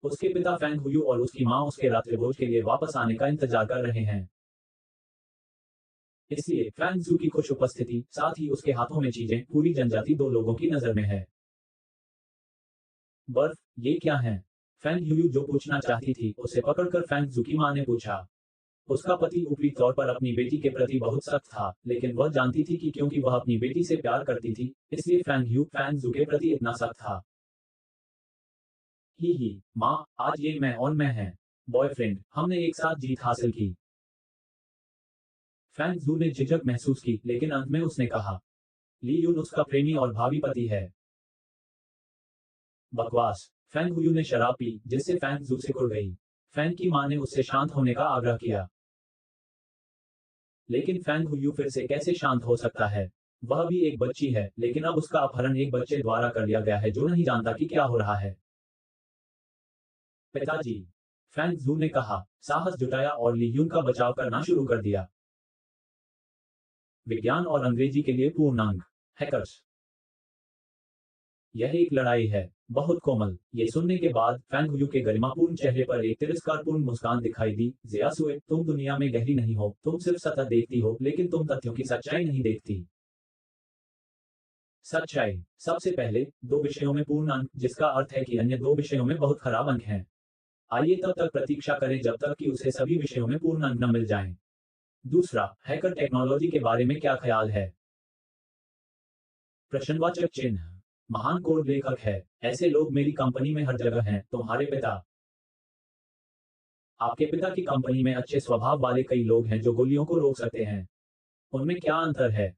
उसके पिता फैंग हुयू और उसकी मां उसके रात्रिभोज के लिए वापस आने का इंतजार कर रहे हैं। इसलिए फैंग जू की खुश उपस्थिति, साथ ही उसके हाथों में चीजें, पूरी जनजाति दो लोगों की नजर में है। बर्फ, ये क्या है? फैंग यूयू जो पूछना चाहती थी उसे पकड़कर फैंग जू की मां ने पूछा। उसका पति ऊपरी तौर पर अपनी बेटी के प्रति बहुत सख्त था, लेकिन वह जानती थी कि क्योंकि वह अपनी बेटी से प्यार करती थी, इसलिए फैंग जू के प्रति इतना सख्त था। ही माँ, आज ये मैं और मैं हैं बॉयफ्रेंड, हमने एक साथ जीत हासिल की। फैंग जू ने झिझक महसूस की, लेकिन अंत में उसने कहा, ली यून उसका प्रेमी और भावी पति है। बकवास। फैंग हुयू ने शराब पी, जिससे फैंग जू से कुड़ गई। फैंग की मां ने उससे शांत होने का आग्रह किया, लेकिन फैंग हुयू फिर से कैसे शांत हो सकता है? वह भी एक बच्ची है, लेकिन अब उसका अपहरण एक बच्चे द्वारा कर लिया गया है जो नहीं जानता कि क्या हो रहा है। पिताजी, फैंग जू ने कहा, साहस जुटाया और ली यून का बचाव करना शुरू कर दिया। विज्ञान और अंग्रेजी के लिए पूर्णांक। हैकर्स। यह एक लड़ाई है। बहुत कोमल। ये सुनने के बाद फैंग हुयू के गरिमापूर्ण चेहरे पर एक तिरस्कारपूर्ण मुस्कान दिखाई दी। जियासुए, तुम दुनिया में गहरी नहीं हो, तुम सिर्फ सतह देखती हो, लेकिन तुम तथ्यों की सच्चाई नहीं देखती। सच्चाई। सबसे पहले, दो विषयों में पूर्ण अंक, जिसका अर्थ है कि अन्य दो विषयों में बहुत खराब अंक हैं। आइए तब तक प्रतीक्षा करें जब तक कि उसे सभी विषयों में पूर्ण अंक न मिल जाएं। दूसरा, हैकर टेक्नोलॉजी के बारे में क्या ख्याल है? प्रश्नवाचक चिन्ह। महान कोड लेखक है। ऐसे लोग मेरी कंपनी में हर जगह हैं। तुम्हारे पिता। आपके पिता की कंपनी में अच्छे स्वभाव वाले कई लोग हैं जो गोलियों को रोक सकते हैं। उनमें क्या अंतर है?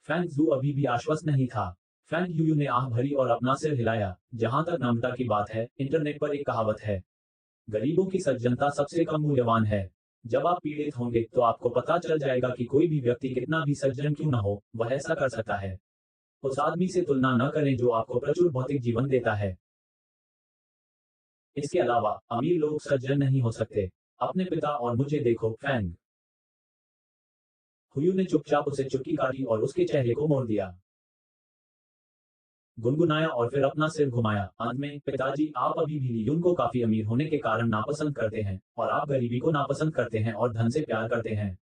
फैंग जू अभी भी आश्वस्त नहीं था। फैंग यूयू ने आह भरी और अपना सिर हिलाया। जहां तक नम्रता की बात है, इंटरनेट पर एक कहावत है, गरीबों की सज्जनता सबसे कम मूल्यवान है। जब आप पीड़ित होंगे तो आपको पता चल जाएगा कि कोई भी व्यक्ति कितना भी सज्जन क्यों न हो, वह ऐसा कर सकता है। उस आदमी से तुलना न करें जो आपको प्रचुर भौतिक जीवन देता है। इसके अलावा अमीर लोग सज्जन नहीं हो सकते। अपने पिता और मुझे देखो। फैंग हुयू ने चुपचाप उसे चुटकी काटी और उसके चेहरे को मोड़ दिया, गुनगुनाया और फिर अपना सिर घुमाया। अंत में, पिताजी, आप अभी भी ली को काफी अमीर होने के कारण नापसंद करते हैं, और आप गरीबी को नापसंद करते हैं और धन से प्यार करते हैं।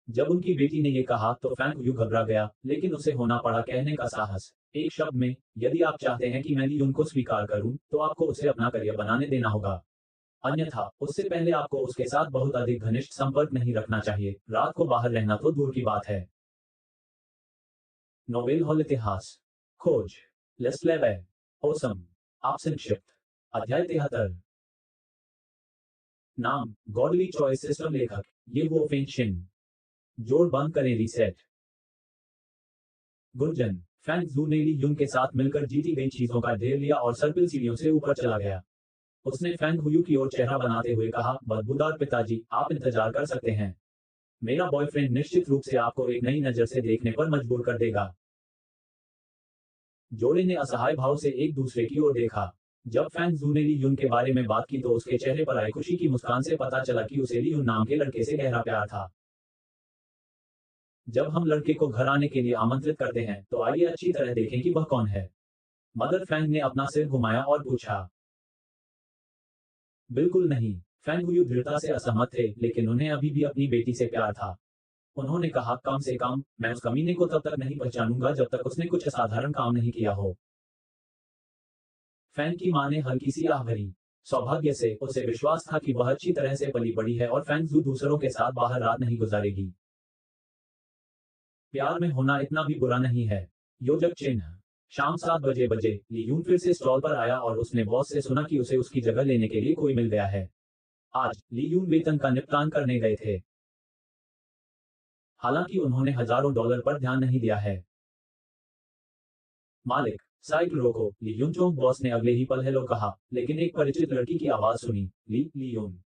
जब उनकी बेटी ने ये कहा तो फैंग हुयू घबरा गया, लेकिन उसे होना पड़ा कहने का साहस। एक शब्द में, यदि आप चाहते हैं कि मैं ली को स्वीकार करूं, तो आपको उसे अपना करियर बनाने देना होगा। अन्यथा, उससे पहले आपको उसके साथ बहुत अधिक घनिष्ठ संपर्क नहीं रखना चाहिए। रात को बाहर रहना तो दूर की बात है। नोबेल हॉल इतिहास। खोज। लेस्लेवे। ओसम। आप संक्षिप्त। अध्याय 73। नाम, गॉडली चॉइस सिस्टम। लेखक, ये वो फेंशिन। जोड़ बंद करें। रीसेट। गुंजन। फैंग जू ने ली यून के साथ मिलकर जीती गई चीजों का ढेर लिया और सर्पिल सीढ़ियों से ऊपर चला गया। उसने फैंग हुयू की ओर चेहरा बनाते हुए कहा, बदबूदार पिताजी, आप इंतजार कर सकते हैं। मेरा बॉयफ्रेंड निश्चित रूप से आपको एक नई नजर से देखने पर मजबूर कर देगा। जोड़े ने असहाय भाव से एक दूसरे की ओर देखा। जब फैंग जू ने ली यून के बारे में बात की तो उसके चेहरे पर आई खुशी की मुस्कान से पता चला कि उसे ली यून नाम के लड़के से गहरा प्यार था। जब हम लड़के को घर आने के लिए आमंत्रित करते हैं तो आइए अच्छी तरह देखें कि वह कौन है। मदर फैंग ने अपना सिर घुमाया और पूछा। बिल्कुल नहीं। फैंग हुयू दृढ़ता से असहमत थे, लेकिन उन्हें अभी भी अपनी बेटी से प्यार था। उन्होंने कहा, कम से कम मैं उस कमीने को तब तक नहीं पहचानूंगा जब तक उसने कुछ असाधारण काम नहीं किया हो। फैंग की मां ने हल्की सी आह भरी। सौभाग्य से उसे विश्वास था कि वह अच्छी तरह से पली बड़ी है और फैंग जू दूसरों के साथ बाहर रात नहीं गुजारेगी। प्यार में होना इतना भी बुरा नहीं है। योजक चिन्ह। शाम 7 बजे ली यून फिर से स्टॉल पर आया और उसने बॉस से सुना कि उसे उसकी जगह लेने के लिए कोई मिल गया है। आज ली यून वेतन का निपटान करने गए थे। हालांकि उन्होंने हजारों डॉलर पर ध्यान नहीं दिया है। मालिक, साइकिल रोको। ली यून चोंग बॉस ने अगले ही पल हेलो कहा, लेकिन एक परिचित लड़की की आवाज सुनी। ली यून।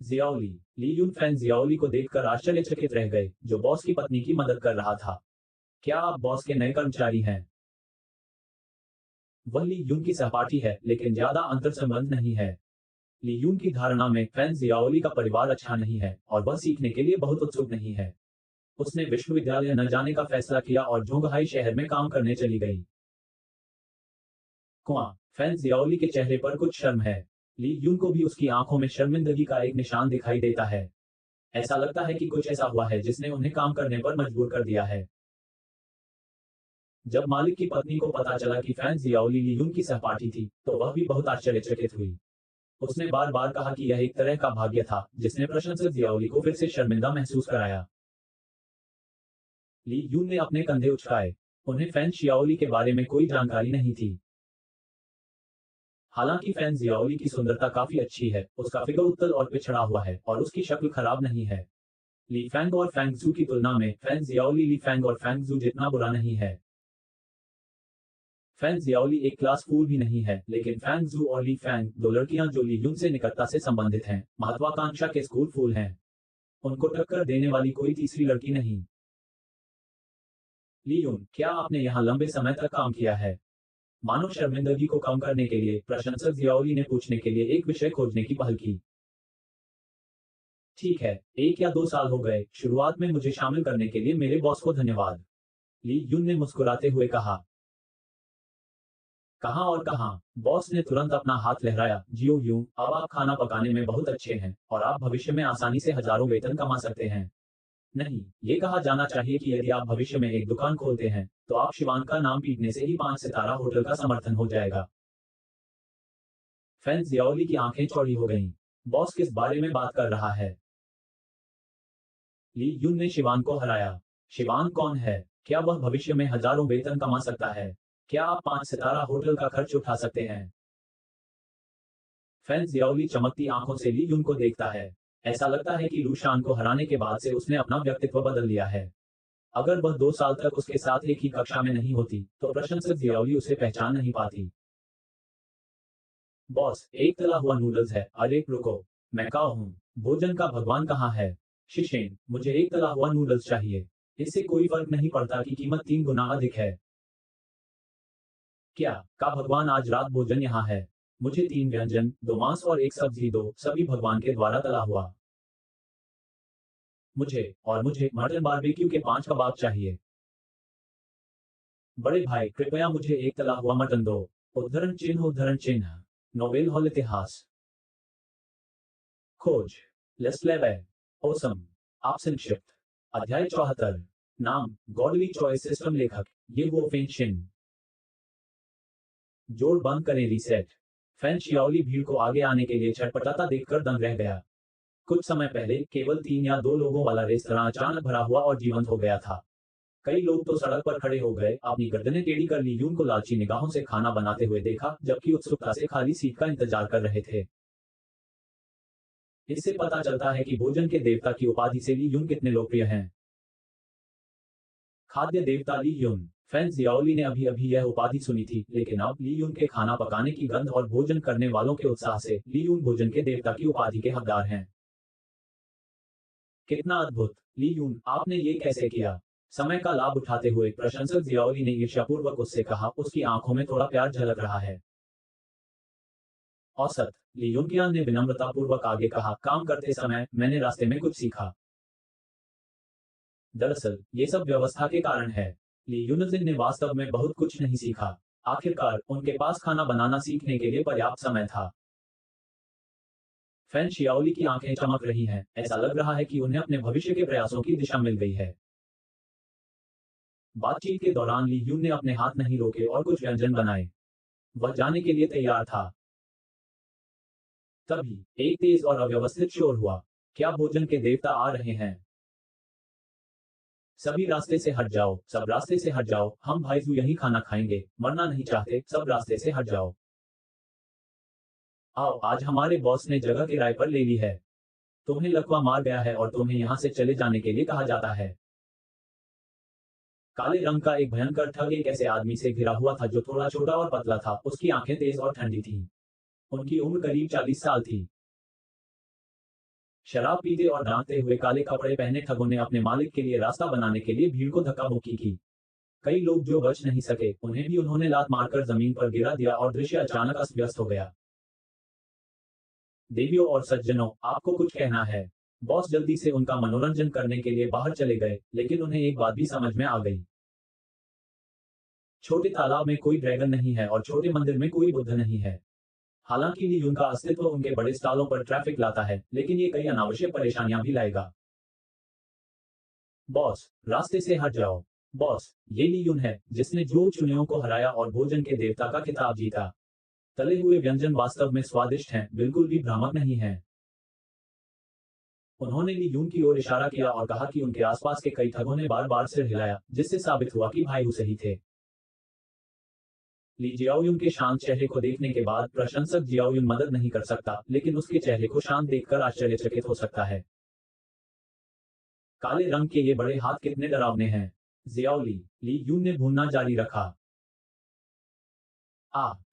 जियाओली। ली यून फैन जियाओली को देखकर आश्चर्यचकित रह गए, जो बॉस की पत्नी की मदद कर रहा था। क्या आप बॉस के नए कर्मचारी हैं? वह ली यून की सहपाठी है, लेकिन ज्यादा अंतर संबंध नहीं है। ली यून की धारणा में फैन जियाओली का परिवार अच्छा नहीं है और वह सीखने के लिए बहुत उत्सुक नहीं है। उसने विश्वविद्यालय न जाने का फैसला किया और जोंगहाई शहर में काम करने चली गई। कुआं। फैन जियाओली के चेहरे पर कुछ शर्म है। ली यून को भी उसकी आंखों में शर्मिंदगी का एक निशान दिखाई देता है। ऐसा लगता है कि कुछ ऐसा हुआ है जिसने उन्हें काम करने पर मजबूर कर दिया है। जब मालिक की पत्नी को पता चला कि फैन जियाओली ली यून की सहपाठी थी, तो वह भी बहुत आश्चर्यचकित हुई। उसने बार बार कहा कि यह एक तरह का भाग्य था जिसने प्रशंसक जियाओली को फिर से शर्मिंदा महसूस कराया। ली यून ने अपने कंधे उचकाए। उन्हें फैन शियाओली के बारे में कोई जानकारी नहीं थी। हालांकि फैन जियाओली की सुंदरता काफी अच्छी है, उसका फिगर उत्तल और पिछड़ा हुआ है और उसकी शक्ल खराब नहीं है। ली फैंग और फैंग जू की तुलना में फैन जियाओली ली फैंग और फैंग जू जितना बुरा नहीं है। फैन जियाओली एक क्लास फूल भी नहीं है, लेकिन फैंग जू और ली फैंग, दो लड़कियां जो ली यून से निकटता से संबंधित हैं, महत्वाकांक्षा के स्कूल फूल हैं। उनको टक्कर देने वाली कोई तीसरी लड़की नहीं। ली यून, क्या आपने यहाँ लंबे समय तक काम किया है? मानव शर्मिंदगी को कम करने के लिए प्रशंसक जियाओली ने पूछने के लिए एक विषय खोजने की पहल की। ठीक है, 1 या 2 साल हो गए। शुरुआत में मुझे शामिल करने के लिए मेरे बॉस को धन्यवाद। ली यून ने मुस्कुराते हुए कहा। कहाँ और कहाँ? बॉस ने तुरंत अपना हाथ लहराया। जियो यूं, अब आप खाना पकाने में बहुत अच्छे हैं और आप भविष्य में आसानी से हजारों वेतन कमा सकते हैं। नहीं, ये कहा जाना चाहिए कि यदि आप भविष्य में एक दुकान खोलते हैं, तो आप शिवान का नाम पीटने से ही 5 सितारा होटल का समर्थन हो जाएगा। फैन जियाओली की आंखें चौड़ी हो गईं। बॉस किस बारे में बात कर रहा है? ली यून ने शिवान को हराया। शिवान कौन है? क्या वह भविष्य में हजारों वेतन कमा सकता है? क्या आप 5 सितारा होटल का खर्च उठा सकते हैं? फैन जियाओली चमकती आंखों से ली यून को देखता है। ऐसा लगता है कि लूशान को हराने के बाद से उसने अपना व्यक्तित्व बदल लिया है। अगर वह 2 साल तक उसके साथ एक ही कक्षा में नहीं होती, तो प्रशंसक जियाओली उसे पहचान नहीं पाती। बॉस, एक तला हुआ नूडल्स है। अरे रुको, मैं काओ हूँ। भोजन का भगवान कहाँ है? शिशेन, मुझे एक तला हुआ नूडल्स चाहिए। इससे कोई फर्क नहीं पड़ता कि कीमत 3 गुना अधिक है। क्या का भगवान आज रात भोजन यहाँ है? मुझे 3 व्यंजन, 2 मांस और एक सब्जी दो, सभी भगवान के द्वारा तला हुआ। मुझे मटन बारबेक्यू के 5 कबाब चाहिए। बड़े भाई, कृपया मुझे एक तला हुआ मटन दो। उद्धरण चिन्ह उद्धरण चिन्ह। नोवेल हॉल इतिहास। खोज। लेस्लेवे। ओसम। आप संक्षिप्त। अध्याय 74। नाम गॉडली चॉइस सिस्टम लेखक ये वो फेंशिन। जोड़ बंद करें रीसेट। फैन शियाओली भीड़ को आगे आने के लिए छटपटाता देखकर दंग रह गया। कुछ समय पहले केवल 3 या 2 लोगों वाला रेस्तरां अचानक भरा हुआ और जीवंत हो गया था। कई लोग तो सड़क पर खड़े हो गए, अपनी गर्दनें टेढ़ी कर ली यून को लालची निगाहों से खाना बनाते हुए देखा, जबकि उत्सुकता से खाली सीट का इंतजार कर रहे थे। इससे पता चलता है कि भोजन के देवता की उपाधि से ली यून कितने लोकप्रिय हैं। खाद्य देवता ली यून। फैन जियाओली ने अभी अभी यह उपाधि सुनी थी, लेकिन अब ली यून के खाना पकाने की गंध और भोजन करने वालों के उत्साह से ली यून भोजन के देवता की उपाधि के हकदार हैं। कितना अद्भुत! ली यून, आपने ये कैसे किया? समय का लाभ उठाते हुए प्रशंसक जियाओली ने ईर्ष्यापूर्वक उससे कहा, उसकी आंखों में थोड़ा प्यार झलक रहा है। औसत। ली यूनकियान ने विनम्रतापूर्वक आगे कहा, काम करते समय मैंने रास्ते में कुछ सीखा। दरअसल ये सब व्यवस्था के कारण है। ली यूनजिन ने वास्तव में बहुत कुछ नहीं सीखा। आखिरकार उनके पास खाना बनाना सीखने के लिए पर्याप्त समय था। फैन शियाओली की आंखें चमक रही हैं, ऐसा लग रहा है कि उन्हें अपने भविष्य के प्रयासों की दिशा मिल गई है। बातचीत के दौरान ली यून ने अपने हाथ नहीं रोके और कुछ व्यंजन बनाए। वह जाने के लिए तैयार था। तभी एक तेज और अव्यवस्थित शोर हुआ। क्या भोजन के देवता आ रहे हैं? सभी रास्ते से हट जाओ, सब रास्ते से हट जाओ, हम भाईजू यही खाना खाएंगे, मरना नहीं चाहते, सब रास्ते से हट जाओ। आओ, आज हमारे बॉस ने जगह किराए पर ले ली है। तुम्हें लकवा मार गया है और तुम्हें यहाँ से चले जाने के लिए कहा जाता है। काले रंग का एक भयंकर ठग एक ऐसे आदमी से घिरा हुआ था जो थोड़ा छोटा और पतला था, उसकी आंखें तेज और ठंडी थीं। उनकी उम्र करीब 40 साल थी। शराब पीते और डांटते हुए काले कपड़े पहने ठगों ने अपने मालिक के लिए रास्ता बनाने के लिए भीड़ को धक्का मुक्की की। कई लोग जो बच नहीं सके, उन्हें भी उन्होंने लात मारकर जमीन पर गिरा दिया और दृश्य अचानक अस्त व्यस्त हो गया। देवियों और सज्जनों, आपको कुछ कहना है? बॉस जल्दी से उनका मनोरंजन करने के लिए बाहर चले गए, लेकिन उन्हें एक बात भी समझ में आ गई। छोटे तालाब में कोई ड्रैगन नहीं है और छोटे मंदिर में कोई बुद्ध नहीं है। हालांकि ली यून का अस्तित्व उनके बड़े स्टॉलों पर ट्रैफिक लाता है, लेकिन ये कई अनावश्यक परेशानियां भी लाएगा। बॉस, रास्ते से हट जाओ। बॉस, ये ली यून है जिसने जो चुनियों को हराया और भोजन के देवता का खिताब जीता। तले हुए व्यंजन वास्तव में स्वादिष्ट हैं, बिल्कुल भी भ्रामक नहीं हैं। उन्होंने ली यून की ओर इशारा किया और कहा कि उनके आसपास के कई ठगों ने बार बार सिर हिलाया, जिससे साबित हुआ कि भाई वो सही थे। ली जियाओयुन के शांत चेहरे को देखने के बाद प्रशंसक जियाओयुन मदद नहीं कर सकता, लेकिन उसके चेहरे को शांत देखकर आश्चर्यचकित हो सकता है। काले रंग के ये बड़े हाथ कितने डरावने हैं। जियाओली, ली यून ने भूनना जारी रखा।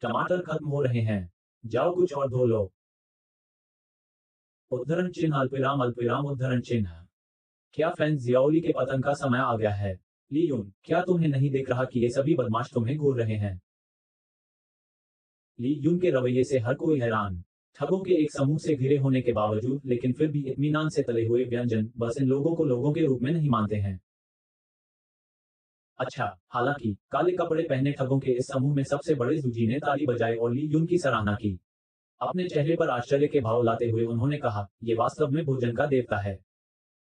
टमाटर खत्म हो रहे हैं। जाओ कुछ और धो लो। उद्धरण चिन्ह अल्पविराम अल्पविराम उद्धरण चिन्ह। क्या फैन जियाओली के पतन का समय आ गया है? ली यून, क्या तुम्हें नहीं देख रहा कि ये सभी बदमाश तुम्हें घूर रहे हैं? ली यून के रवैये से हर कोई हैरान। ठगों के एक समूह से घिरे होने के बावजूद लेकिन फिर भी इत्मीनान से तले हुए व्यंजन बस इन लोगों को लोगों के रूप में नहीं मानते हैं। अच्छा, हालांकि काले कपड़े पहने ठगों के इस समूह में सबसे बड़े जूजी ने ताली बजाई और ली यून की सराहना की। अपने चेहरे पर आश्चर्य के भाव लाते हुए उन्होंने कहा, ये वास्तव में भोजन का देवता है।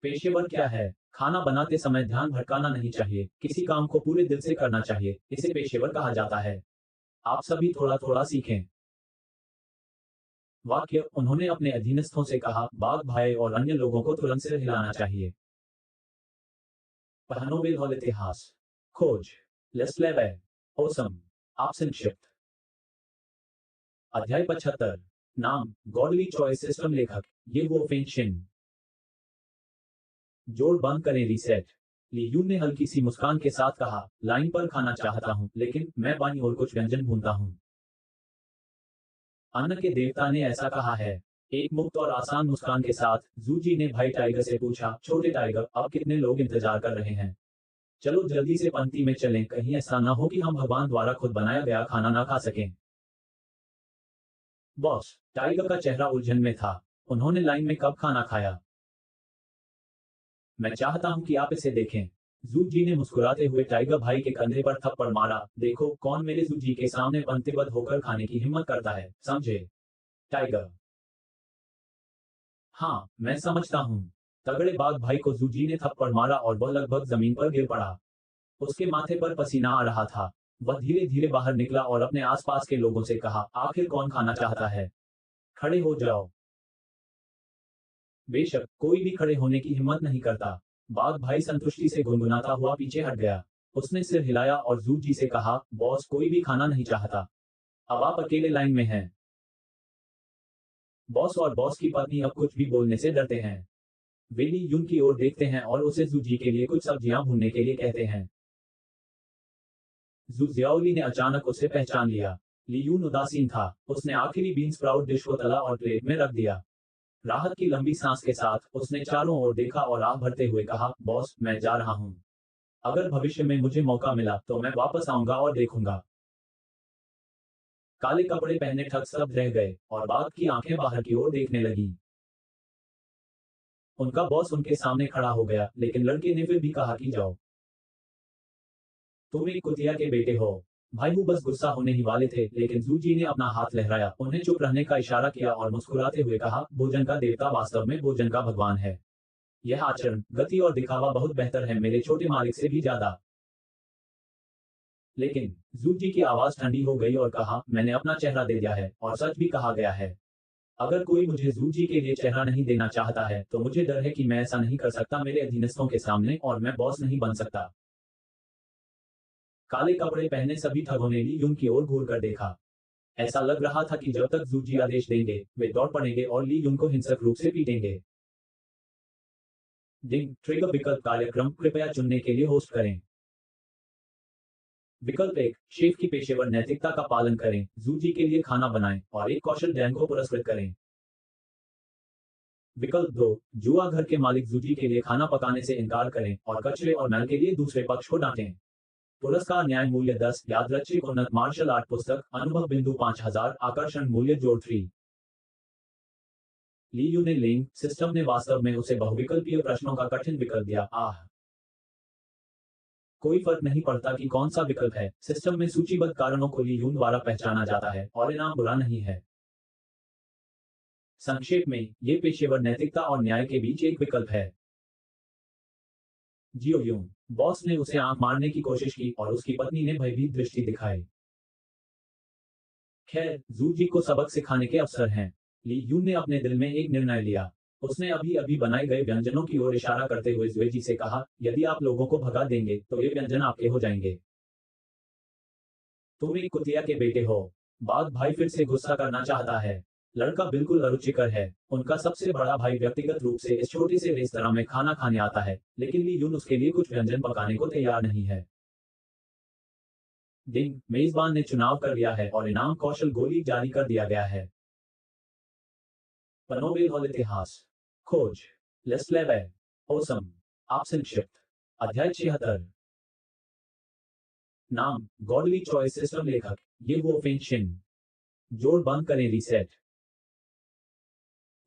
पेशेवर क्या है? खाना बनाते समय ध्यान भटकाना नहीं चाहिए, किसी काम को पूरे दिल से करना चाहिए, इसे पेशेवर कहा जाता है। आप सभी थोड़ा थोड़ा सीखें। वाक्य, उन्होंने अपने अधीनस्थों से कहा, बाघ भाई और अन्य लोगों को तुरंत सिर हिलाना चाहिए। पहनोवेल हॉल इतिहास। खोज। लेस्लेवे। ओसम। आप संक्षिप्त। अध्याय 75। नाम, गॉडली चॉइस सिस्टम लेखक, ये वो फेंशिन। जोड़ बंद करें रीसेट। ली यून ने हल्की सी मुस्कान के साथ कहा, लाइन पर खाना चाहता हूं, लेकिन मैं बाईं ओर कुछ व्यंजन भूनता हूं। अन्न के देवता ने ऐसा कहा है। एक मुक्त और आसान मुस्कान के साथ जूजी ने भाई टाइगर से पूछा, छोटे टाइगर, अब कितने लोग इंतजार कर रहे हैं? चलो जल्दी से पंक्ति में चलें, कहीं ऐसा ना हो कि हम भगवान द्वारा खुद बनाया गया खाना ना खा सकें। बॉस, टाइगर का चेहरा उलझन में था। उन्होंने लाइन में कब खाना खाया? मैं चाहता हूं कि आप इसे देखें। जूजी ने मुस्कुराते हुए टाइगर भाई के कंधे पर थप्पड़ मारा, देखो कौन मेरे जूजी के सामने पंक्तिबद्ध होकर खाने की हिम्मत करता है, समझे? टाइगर। हाँ, मैं समझता हूँ। तगड़े बाघ भाई को जूजी ने थप्पड़ मारा और वह लगभग जमीन पर गिर पड़ा। उसके माथे पर पसीना आ रहा था। वह धीरे धीरे बाहर निकला और अपने आसपास के लोगों से कहा, आखिर कौन खाना चाहता है? खड़े हो जाओ। बेशक कोई भी खड़े होने की हिम्मत नहीं करता। बाघ भाई संतुष्टि से गुनगुनाता हुआ पीछे हट गया। उसने सिर हिलाया और जूजी से कहा, बॉस कोई भी खाना नहीं चाहता। अब आप अकेले लाइन में हैं। बॉस और बॉस की पत्नी अब कुछ भी बोलने से डरते हैं। वे ली यून की ओर देखते हैं और उसे जूजी के लिए कुछ सब्जियां भूनने के लिए कहते हैं। जू जियाओली ने अचानक उसे पहचान लिया। ली यून उदासीन था। उसने आखिरी बीन स्प्राउट डिश को तला और प्लेट में रख दिया। राहत की लंबी सांस के साथ उसने चारों ओर देखा और आह भरते हुए कहा, बॉस मैं जा रहा हूँ। अगर भविष्य में मुझे मौका मिला तो मैं वापस आऊंगा और देखूंगा। काले कपड़े पहने ठग स्तब्ध रह गए और बाघ की आंखें बाहर की ओर देखने लगी। उनका बॉस उनके सामने खड़ा हो गया, लेकिन लड़के ने फिर भी कहा कि जाओ। तुम एक कुतिया के बेटे हो। भाईबू बस गुस्सा होने ही वाले थे, लेकिन जूजी ने अपना हाथ लहराया, उन्हें चुप रहने का इशारा किया और मुस्कुराते हुए कहा, भोजन का देवता वास्तव में भोजन का भगवान है। यह आचरण, गति और दिखावा बहुत बेहतर है मेरे छोटे मालिक से भी ज्यादा। लेकिन जूजी की आवाज ठंडी हो गई और कहा, मैंने अपना चेहरा दे दिया है और सच भी कहा गया है। अगर कोई मुझे जूजी के लिए चेहरा नहीं देना चाहता है तो मुझे डर है कि मैं ऐसा नहीं कर सकता मेरे अधीनस्थों के सामने और मैं बॉस नहीं बन सकता। काले कपड़े पहने सभी ठगों ने ली यून की ओर घूर कर देखा। ऐसा लग रहा था कि जब तक जूजी आदेश देंगे वे दौड़ पड़ेंगे और ली यून को हिंसक रूप से पीटेंगे। डिंग ट्रिगर विकल्प कार्यक्रम कृपया चुनने के लिए होस्ट करें। विकल्प 1, शेफ की पेशेवर नैतिकता का पालन करें, जूजी के लिए खाना बनाएं और एक कौशल डैन को पुरस्कृत करें। विकल्प 2, जुआ घर के मालिक जूजी के लिए खाना पकाने से इनकार करें और कचरे और मैल के लिए दूसरे पक्ष को डांटें। पुरस्कार न्याय मूल्य 10, यादृच्छिक उन्नत मार्शल आर्ट पुस्तक, अनुभव बिंदु 5000, आकर्षण मूल्य जोड़ 3। ली यू ने लिंक सिस्टम ने वास्तव में उसे बहुविकल्पीय प्रश्नों का कठिन विकल्प दिया। कोई फर्क नहीं पड़ता कि कौन सा विकल्प है, सिस्टम में सूचीबद्ध कारणों को ली यून द्वारा पहचाना जाता है और इनाम बुरा नहीं है। संक्षेप में, ये पेशेवर नैतिकता और न्याय के बीच एक विकल्प है। जियो यून बॉस ने उसे आंख मारने की कोशिश की और उसकी पत्नी ने भयभीत दृष्टि दिखाई। खैर, जू जी को सबक सिखाने के अवसर हैं। ली यून ने अपने दिल में एक निर्णय लिया। उसने अभी अभी बनाए गए व्यंजनों की ओर इशारा करते हुए जुए जी से कहा, यदि आप लोगों को भगा देंगे तो ये व्यंजन आपके हो जाएंगे। तुम एक कुतिया के बेटे हो। बाघ भाई फिर से गुस्सा करना चाहता है। लड़का बिल्कुल अरुचिकर है। उनका सबसे बड़ा भाई व्यक्तिगत रूप से इस छोटे से रेस्तरां में खाना खाने आता है, लेकिन ली यून उसके लिए कुछ व्यंजन पकाने को तैयार नहीं है। डिंग, मेजबान ने चुनाव कर लिया है और इनाम कौशल गोली जारी कर दिया गया है। पनोवेल हॉल इतिहास। खोज। लेस्लेवे। ओसम। आप संक्षिप्त। अध्याय 76। नाम, गॉडली चॉइस सिस्टम लेखक, ये वो फेंशिन। जोड़ बंद करें रीसेट।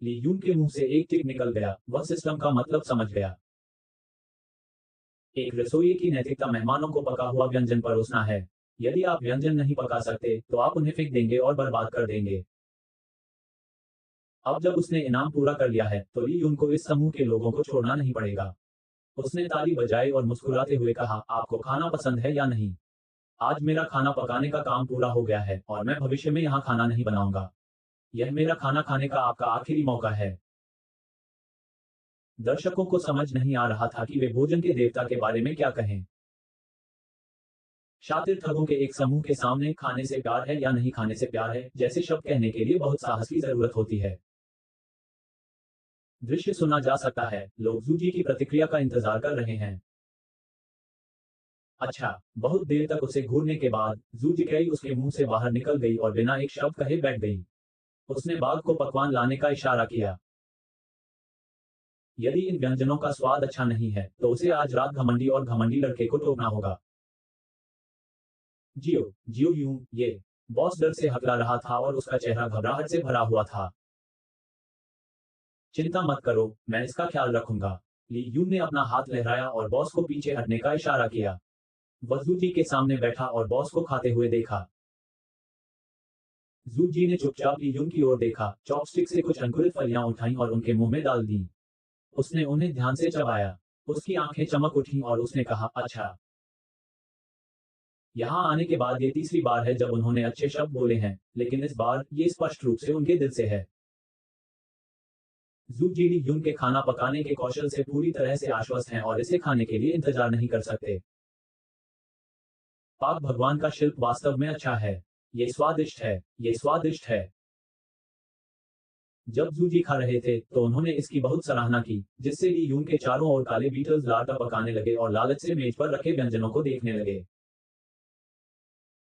ली यून के मुंह से एक टिक निकल गया, वह सिस्टम का मतलब समझ गया। एक रसोई की नैतिकता मेहमानों को पका हुआ व्यंजन परोसना है। यदि आप व्यंजन नहीं पका सकते तो आप उन्हें फेंक देंगे और बर्बाद कर देंगे। अब जब उसने इनाम पूरा कर लिया है तो ली यून को इस समूह के लोगों को छोड़ना नहीं पड़ेगा। उसने ताली बजाई और मुस्कुराते हुए कहा, आपको खाना पसंद है या नहीं? आज मेरा खाना पकाने का काम पूरा हो गया है और मैं भविष्य में यहाँ खाना नहीं बनाऊंगा। यह मेरा खाना खाने का आपका आखिरी मौका है। दर्शकों को समझ नहीं आ रहा था कि वे भोजन के देवता के बारे में क्या कहें। शातिर ठगों के एक समूह के सामने खाने से प्यार है या नहीं खाने से प्यार है जैसे शब्द कहने के लिए बहुत साहस की जरूरत होती है। दृश्य सुना जा सकता है, लोग जूजी की प्रतिक्रिया का इंतजार कर रहे हैं। अच्छा। बहुत देर तक उसे घूरने के बाद जूजी कई उसके मुंह से बाहर निकल गई और बिना एक शब्द कहे बैठ गई। उसने बाघ को पकवान लाने का इशारा किया। यदि इन व्यंजनों का स्वाद अच्छा नहीं है तो उसे आज रात घमंडी और घमंडी लड़के को टोकना होगा। जियो। जियो यूं, ये। बॉस डर से हकला रहा था और उसका चेहरा घबराहट से भरा हुआ था। चिंता मत करो, मैं इसका ख्याल रखूंगा। ली यून ने अपना हाथ लहराया और बॉस को पीछे हटने का इशारा किया। वह जूजी के सामने बैठा और बॉस को खाते हुए देखा। जूजी ने चुपचाप ली यून की ओर देखा, चॉपस्टिक से कुछ अंकुरित फलियां उठाई और उनके मुंह में डाल दी। उसने उन्हें ध्यान से चबाया। उसकी आंखें चमक उठी और उसने कहा, अच्छा। यहाँ आने के बाद ये तीसरी बार है जब उन्होंने अच्छे शब्द बोले हैं, लेकिन इस बार ये स्पष्ट रूप से उनके दिल से है। जूजी ली यून के खाना पकाने के कौशल से पूरी तरह से आश्वस्त हैं और इसे खाने के लिए इंतजार नहीं कर सकते। पाक भगवान का शिल्प वास्तव में अच्छा है। ये स्वादिष्ट है। ये स्वादिष्ट है। जब जूजी खा रहे थे तो उन्होंने इसकी बहुत सराहना की, जिससे ली यून के चारों ओर काले बीटल्स लाटा पकाने लगे और लालच से मेज पर रखे व्यंजनों को देखने लगे।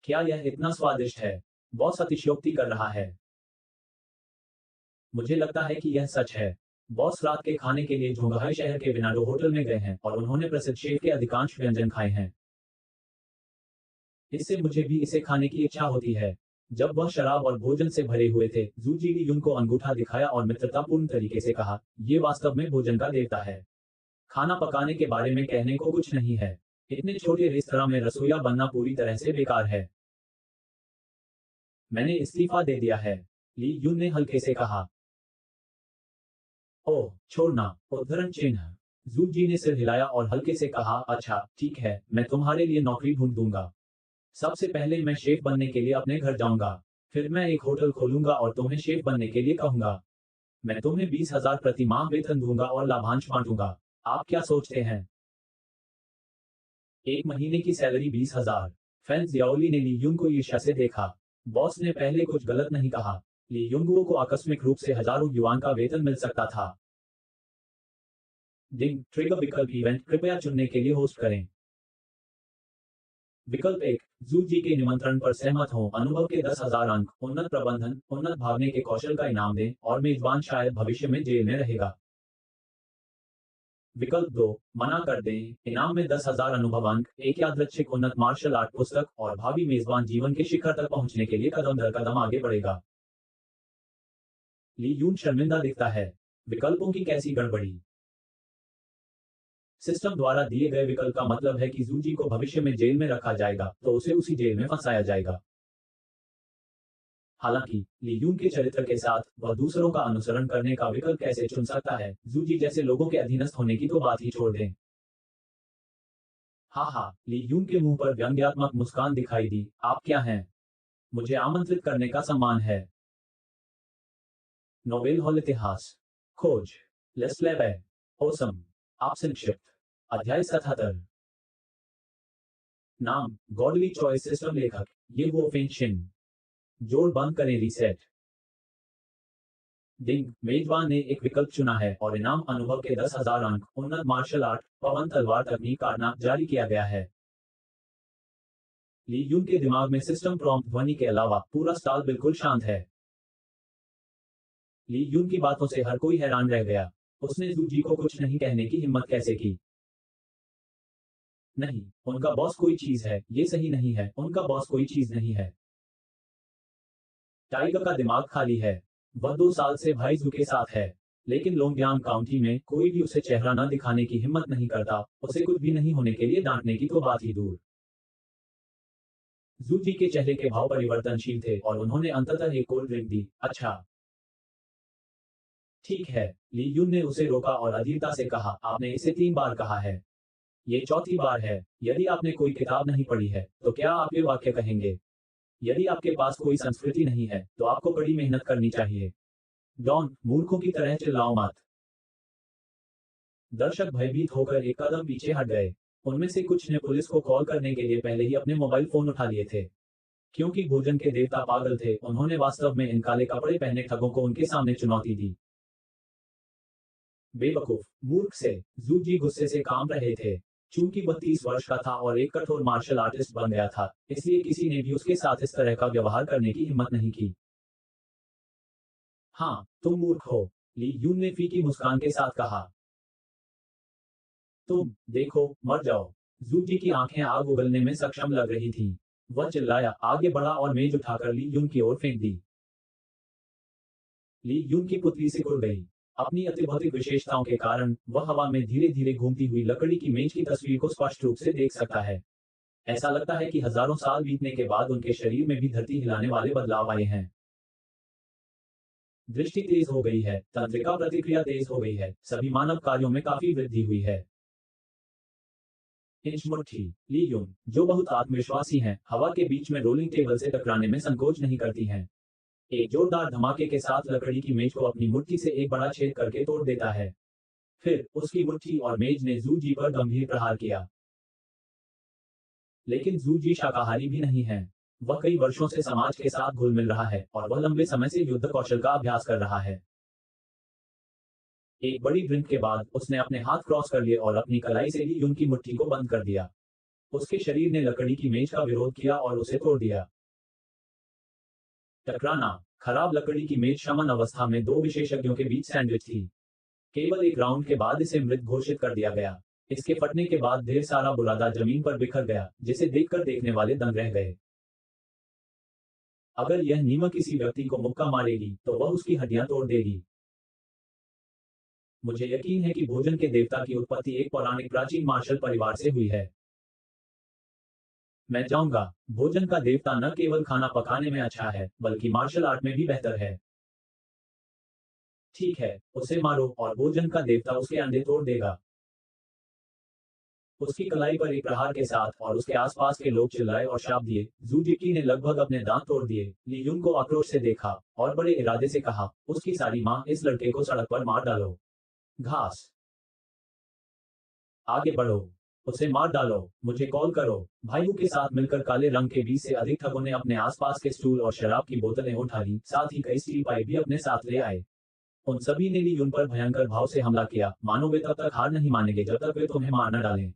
क्या यह इतना स्वादिष्ट है? बॉस अतिशयोक्ति कर रहा है। मुझे लगता है कि यह सच है। बॉस रात के खाने के लिए झोंगहाई शहर के विनाडो होटल में गए हैं और उन्होंने प्रसिद्ध शेफ के अधिकांश व्यंजन खाए हैं। इससे मुझे भी इसे खाने की इच्छा होती है। जब वह शराब और भोजन से भरे हुए थे, जूजी ली यून को अंगूठा दिखाया और मित्रतापूर्ण तरीके से कहा, ये वास्तव में भोजन का देवता है। खाना पकाने के बारे में कहने को कुछ नहीं है। इतने छोटे रेस्तरां में रसोइया बनना पूरी तरह से बेकार है। मैंने इस्तीफा दे दिया है। ली यून ने हल्के से कहा। ओह, छोड़ना। उद्धरण चिन्ह। जू जी ने सिर हिलाया और हल्के से कहा, अच्छा ठीक है, मैं तुम्हारे लिए नौकरी ढूंढ दूंगा। सबसे पहले मैं शेफ बनने के लिए अपने घर जाऊंगा। फिर मैं एक होटल खोलूंगा और तुम्हें शेफ बनने के लिए कहूंगा। मैं तुम्हें 20,000 प्रति माह वेतन दूंगा और लाभांश बांटूंगा। आप क्या सोचते हैं? एक महीने की सैलरी 20,000। फैन जियाओली ने ली यून को ईर्ष्या से देखा। बॉस ने पहले कुछ गलत नहीं कहा। ली यूंगुओ को आकस्मिक रूप से हजारों युआन का वेतन मिल सकता था। डिंग, ट्रिगर विकल्प इवेंट कृपया चुनने के लिए होस्ट करें। विकल्प एक, जू जी के निमंत्रण पर सहमत हो, अनुभव के 10,000 अंक, उन्नत प्रबंधन, उन्नत भागने के कौशल का इनाम दें और मेजबान शायद भविष्य में जेल में रहेगा। विकल्प दो, मना कर दें, इनाम में 10,000 अनुभव अंक, एक यादृच्छिक उन्नत मार्शल आर्ट पुस्तक और भावी मेजबान जीवन के शिखर तक पहुंचने के लिए कदम दर कदम आगे बढ़ेगा। ली यून शर्मिंदा दिखता है। विकल्पों की कैसी गड़बड़ी। सिस्टम द्वारा दिए गए विकल्प का मतलब है कि जूजी को भविष्य में जेल में रखा जाएगा तो उसे उसी जेल में फंसाया जाएगा। हालांकि ली यून के चरित्र के साथ वह दूसरों का अनुसरण करने का विकल्प कैसे चुन सकता है, जूजी जैसे लोगों के अधीनस्थ होने की तो बात ही छोड़ दें। हाँ हाँ, ली यून के मुंह पर व्यंग्यात्मक मुस्कान दिखाई दी। आप क्या हैं? मुझे आमंत्रित करने का सम्मान है। नोबेल हॉल इतिहास। खोज। लेस्लेवे। ओसम। आप संक्षिप्त। अध्याय 77। नाम गॉडली चॉइस सिस्टम लेखक ये वो फेंशिन। जोड़ बंद करें रीसेट। डिंग मेजबान ने एक विकल्प चुना है और इनाम अनुभव के 10,000 अंक उन्नत मार्शल आर्ट पवन तलवार तकनीक काटना जारी किया गया है। ली यून के दिमाग में सिस्टम प्रॉम्प्ट ध्वनि के अलावा पूरा स्टॉल बिल्कुल शांत है। ली यून की बातों से हर कोई हैरान रह गया। उसने जूजी को कुछ नहीं कहने की हिम्मत कैसे की? नहीं, उनका बॉस कोई चीज है, ये सही नहीं है, उनका बॉस कोई चीज नहीं है। टाइगर का दिमाग खाली है। वह 2 साल से भाई जू के साथ है, लेकिन लोंगयांग काउंटी में कोई भी उसे चेहरा न दिखाने की हिम्मत नहीं करता, उसे कुछ भी नहीं होने के लिए डांटने की तो बात ही दूर। जू जी के चेहरे के भाव परिवर्तनशील थे और उन्होंने अंततः एक कोल्ड ड्रिंक दी। अच्छा, ठीक है। ली यून ने उसे रोका और अधीरता से कहा, आपने इसे 3 बार कहा है। ये चौथी बार है। यदि आपने कोई किताब नहीं पढ़ी है, तो क्या आप ये वाक्य कहेंगे? यदि आपके पास कोई संस्कृति नहीं है, तो आपको कड़ी मेहनत करनी चाहिए। डॉन, मूर्खों की तरह चिल्लाओ मत। दर्शक भयभीत होकर एक कदम पीछे हट गए। उनमें से कुछ ने पुलिस को कॉल करने के लिए पहले ही अपने मोबाइल फोन उठा लिए थे। क्योंकि भोजन के देवता पागल थे, उन्होंने वास्तव में इन काले कपड़े पहने ठगों को उनके सामने चुनौती दी। बेवकूफ, मूर्ख से। जू जी गुस्से से काम रहे थे। चूंकि वह 30 वर्ष का था और एक कठोर मार्शल आर्टिस्ट बन गया था, इसलिए किसी ने भी उसके साथ इस तरह का व्यवहार करने की हिम्मत नहीं की। हाँ, तुम मूर्ख हो। ली यून ने फीकी मुस्कान के साथ कहा। तुम देखो, मर जाओ। जू जी की आंखें आग उगलने में सक्षम लग रही थीं। वह चिल्लाया, आगे बढ़ा और मेज उठाकर ली यून की ओर फेंक दी। ली यून की पुतली सिकुड़ गई। अपनी अतिभौतिक विशेषताओं के कारण वह हवा में धीरे धीरे घूमती हुई लकड़ी की मेज की तस्वीर को स्पष्ट रूप से देख सकता है। ऐसा लगता है कि हजारों साल बीतने के बाद उनके शरीर में भी धरती हिलाने वाले बदलाव आए हैं। दृष्टि तेज हो गई है, तंत्रिका प्रतिक्रिया तेज हो गई है, सभी मानव कार्यों में काफी वृद्धि हुई है। इंच मुट्ठी। ली यून, जो बहुत आत्मविश्वासी हैं, हवा के बीच में रोलिंग टेबल से टकराने में संकोच नहीं करती हैं। एक जोरदार धमाके के साथ लकड़ी की मेज को अपनी मुट्ठी से एक बड़ा छेद करके तोड़ देता है। फिर उसकी मुट्ठी और मेज ने जू जी पर गंभीर प्रहार किया। लेकिन जू जी शाकाहारी भी नहीं है। वह कई वर्षों से समाज के साथ घुल मिल रहा है और वह लंबे समय से युद्ध कौशल का अभ्यास कर रहा है। एक बड़ी ड्रिंक के बाद उसने अपने हाथ क्रॉस कर लिए और अपनी कलाई से ली यून की मुट्ठी को बंद कर दिया। उसके शरीर ने लकड़ी की मेज का विरोध किया और उसे तोड़ दिया। टकराना। खराब लकड़ी की मेज शमन अवस्था में दो विशेषज्ञों के बीच सैंडविच थी। केवल एक राउंड के बाद इसे मृत घोषित कर दिया गया। इसके फटने के बाद ढेर सारा बुरादा जमीन पर बिखर गया, जिसे देखकर देखने वाले दंग रह गए। अगर यह नीमक किसी व्यक्ति को मुक्का मारेगी, तो वह उसकी हड्डियां तोड़ देगी। मुझे यकीन है कि भोजन के देवता की उत्पत्ति एक पौराणिक प्राचीन मार्शल परिवार से हुई है। मैं जाऊंगा। भोजन का देवता न केवल खाना पकाने में अच्छा है, बल्कि मार्शल आर्ट में भी बेहतर है। ठीक है, उसे मारो और भोजन का देवता उसके अंडे तोड़ देगा। उसकी कलाई पर एक प्रहार के साथ और उसके आसपास के लोग चिल्लाए और शाप दिए। जूजिकी ने लगभग अपने दांत तोड़ दिए। ली यून को आक्रोश से देखा और बड़े इरादे से कहा, उसकी सारी माँ, इस लड़के को सड़क पर मार डालो। घास। आगे बढ़ो। उसे मार डालो। मुझे कॉल करो। भाइयों के साथ मिलकर काले रंग के 20 से अधिक ठगों ने अपने आसपास के स्टूल और शराब की बोतलें उठा ली, साथ ही कई स्टील पाइप भी अपने साथ ले आए। उन सभी ने ली यून पर भयंकर भाव से हमला किया, मानो वे तब तक हार नहीं मानेंगे जब तक वे तुम्हें मार न डालें।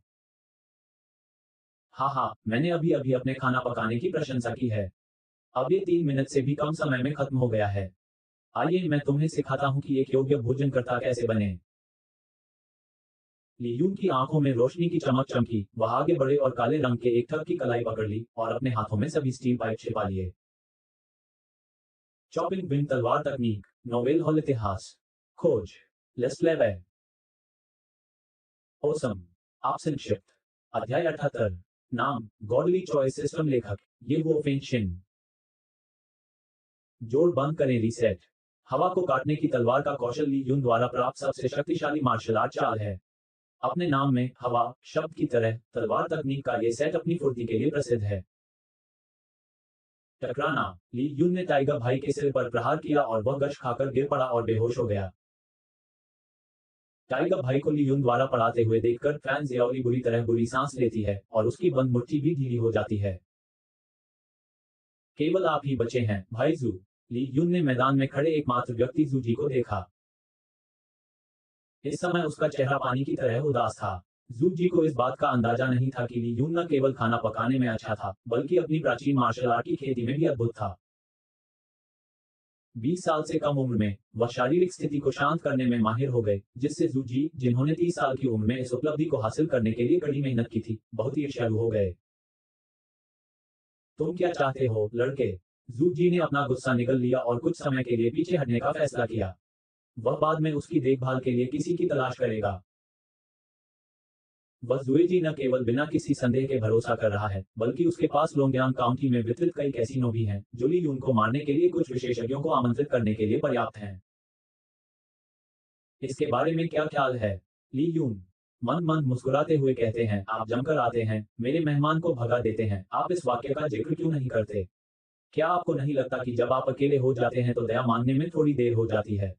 हाँ हाँ, मैंने अभी अभी अपने खाना पकाने की प्रशंसा की है। अब ये 3 मिनट से भी कम समय में खत्म हो गया है। आइए मैं तुम्हें सिखाता हूँ कि एक योग्य भोजनकर्ता कैसे बने। ली यून की आंखों में रोशनी की चमक चमकी। वह आगे बढ़े और काले रंग के एक ठग की कलाई पकड़ ली और अपने हाथों में सभी स्टील पाइप छिपा लिए। चॉपिंग बिन तलवार तकनीक। नोवेल हॉल इतिहास। खोज। लेस्लेवे। ओसम। आप संक्षिप्त। अध्याय 78। नाम गॉडली चॉइस सिस्टम लेखक ये वो फेंशिन। जोड़ बंद करें रीसेट। हवा को काटने की तलवार का कौशल ली यून द्वारा प्राप्त सबसे शक्तिशाली मार्शल आर्ट चाल है। अपने नाम में हवा शब्द की तरह तलवार तकनीक का ये सेट अपनी फुर्ती के लिए प्रसिद्ध है। टकराना। ली यून ने टाइगर भाई के सिर पर प्रहार किया और वह गश खाकर गिर पड़ा और बेहोश हो गया। टाइगर भाई को ली यून द्वारा पड़ाते हुए देखकर फैन जियाओली बुरी सांस लेती है और उसकी बंद मुट्ठी भी ढीली हो जाती है। केवल आप ही बचे हैं भाई जू। ली यून ने मैदान में खड़े एकमात्र व्यक्ति जू जी को देखा। इस समय उसका चेहरा पानी की तरह उदास था। जू जी को इस बात का अंदाजा नहीं था कि ली यून न केवल खाना पकाने में अच्छा था बल्कि अपनी प्राचीन मार्शल आर्ट की खेती में भी अद्भुत था। 20 साल से कम उम्र में वह शारीरिक स्थिति को शांत करने में माहिर हो गए, जिससे जू जी, जिन्होंने 30 साल की उम्र में इस उपलब्धि को हासिल करने के लिए कड़ी मेहनत की थी, बहुत ईर्ष्यालु हो गए। तुम क्या चाहते हो लड़के? जू जी ने अपना गुस्सा निगल लिया और कुछ समय के लिए पीछे हटने का फैसला किया। वह बाद में उसकी देखभाल के लिए किसी की तलाश करेगा। वह जुएजी न केवल बिना किसी संदेह के भरोसा कर रहा है बल्कि उसके पास लोंगयांग काउंटी में वितरित कई कैसीनो भी हैं जो ली यून को मारने के लिए कुछ विशेषज्ञों को आमंत्रित करने के लिए पर्याप्त हैं। इसके बारे में क्या ख्याल है? ली यून मन मन मुस्कुराते हुए कहते हैं, आप जमकर आते हैं, मेरे मेहमान को भगा देते हैं, आप इस वाक्य का जिक्र क्यों नहीं करते? क्या आपको नहीं लगता कि जब आप अकेले हो जाते हैं तो दया मांगने में थोड़ी देर हो जाती है?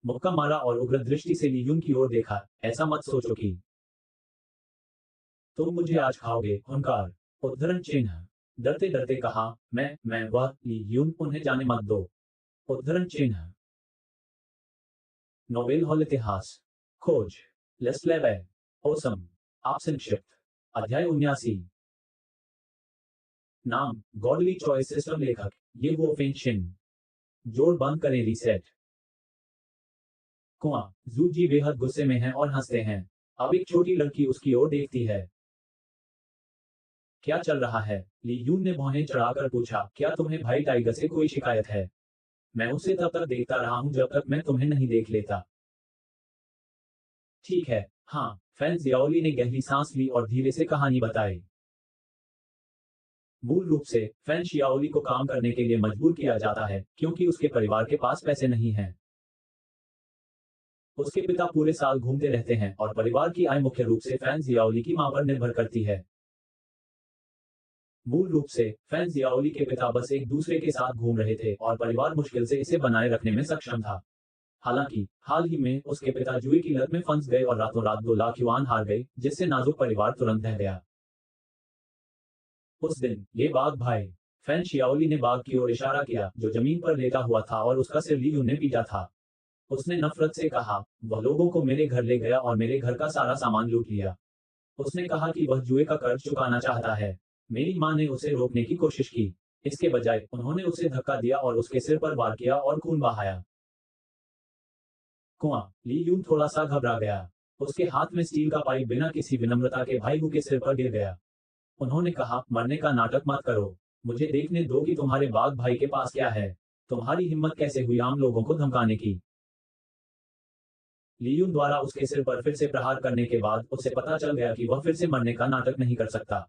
मुक्का मारा और उग्र दृष्टि से ली यून की ओर देखा। ऐसा मत सोचो कि तुम मुझे आज खाओगे। हुंकार। उद्धरण चिन्ह। डरते डरते कहा, मैं वह ली यून, उन्हें जाने मत दो। उद्धरण चिन्ह। नोवेल हॉल इतिहास। खोज। लेस्लेवे। ओसम। आप संक्षिप्त। अध्याय 79। नाम गॉडली चॉइस सिस्टम। लेखक ये वो फेंशिन। जोड़ बंद करें रीसेट। कुआं। जू जी बेहद गुस्से में हैं और हंसते हैं। अब एक छोटी लड़की उसकी ओर देखती है। क्या चल रहा है? ली यून ने भौहें चढ़ाकर पूछा, क्या तुम्हें भाई टाइगर से कोई शिकायत है? मैं उसे तब तक देखता रहा हूं जब तक मैं तुम्हें नहीं देख लेता। ठीक है। हाँ। फैन जियाओली ने गहरी सांस ली और धीरे से कहानी बताई। मूल रूप से फैन शियाओली को काम करने के लिए मजबूर किया जाता है क्योंकि उसके परिवार के पास पैसे नहीं हैं। उसके पिता पूरे साल घूमते रहते हैं और परिवार की आय मुख्य रूप से फैन जियाओली की मां पर निर्भर करती है। मूल रूप से फैन जियाओली के पिता बस एक दूसरे के साथ घूम रहे थे और परिवार मुश्किल से इसे बनाए रखने में सक्षम था। हालांकि हाल ही में उसके पिता जुए की लत में फंस गए और रातों रात 2 लाख युआन हार गए, जिससे नाजुक परिवार तुरंत ढह गया। उस दिन ये बाघ भाई। फैन शियाओली ने बाघ की ओर इशारा किया जो जमीन पर लेटा हुआ था और उसका सिर ली यून ने पीटा था। उसने नफरत से कहा, वह लोगों को मेरे घर ले गया और मेरे घर का सारा सामान लूट लिया। उसने कहा कि वह जुए का कर्ज चुकाना चाहता है। मेरी मां ने उसे रोकने की कोशिश की। इसके बजाय उन्होंने उसे धक्का दिया और उसके सिर पर वार किया और खून बहाया। कुआं। ली यून थोड़ा सा घबरा गया। उसके हाथ में स्टील का पाइप बिना किसी विनम्रता के भाई हु के सिर पर गिर गया। उन्होंने कहा, मरने का नाटक मत करो। मुझे देखने दो कि तुम्हारे बाघ भाई के पास क्या है। तुम्हारी हिम्मत कैसे हुई आम लोगों को धमकाने की? लियून द्वारा उसके सिर पर फिर से प्रहार करने के बाद उसे पता चल गया कि वह फिर से मरने का नाटक नहीं कर सकता।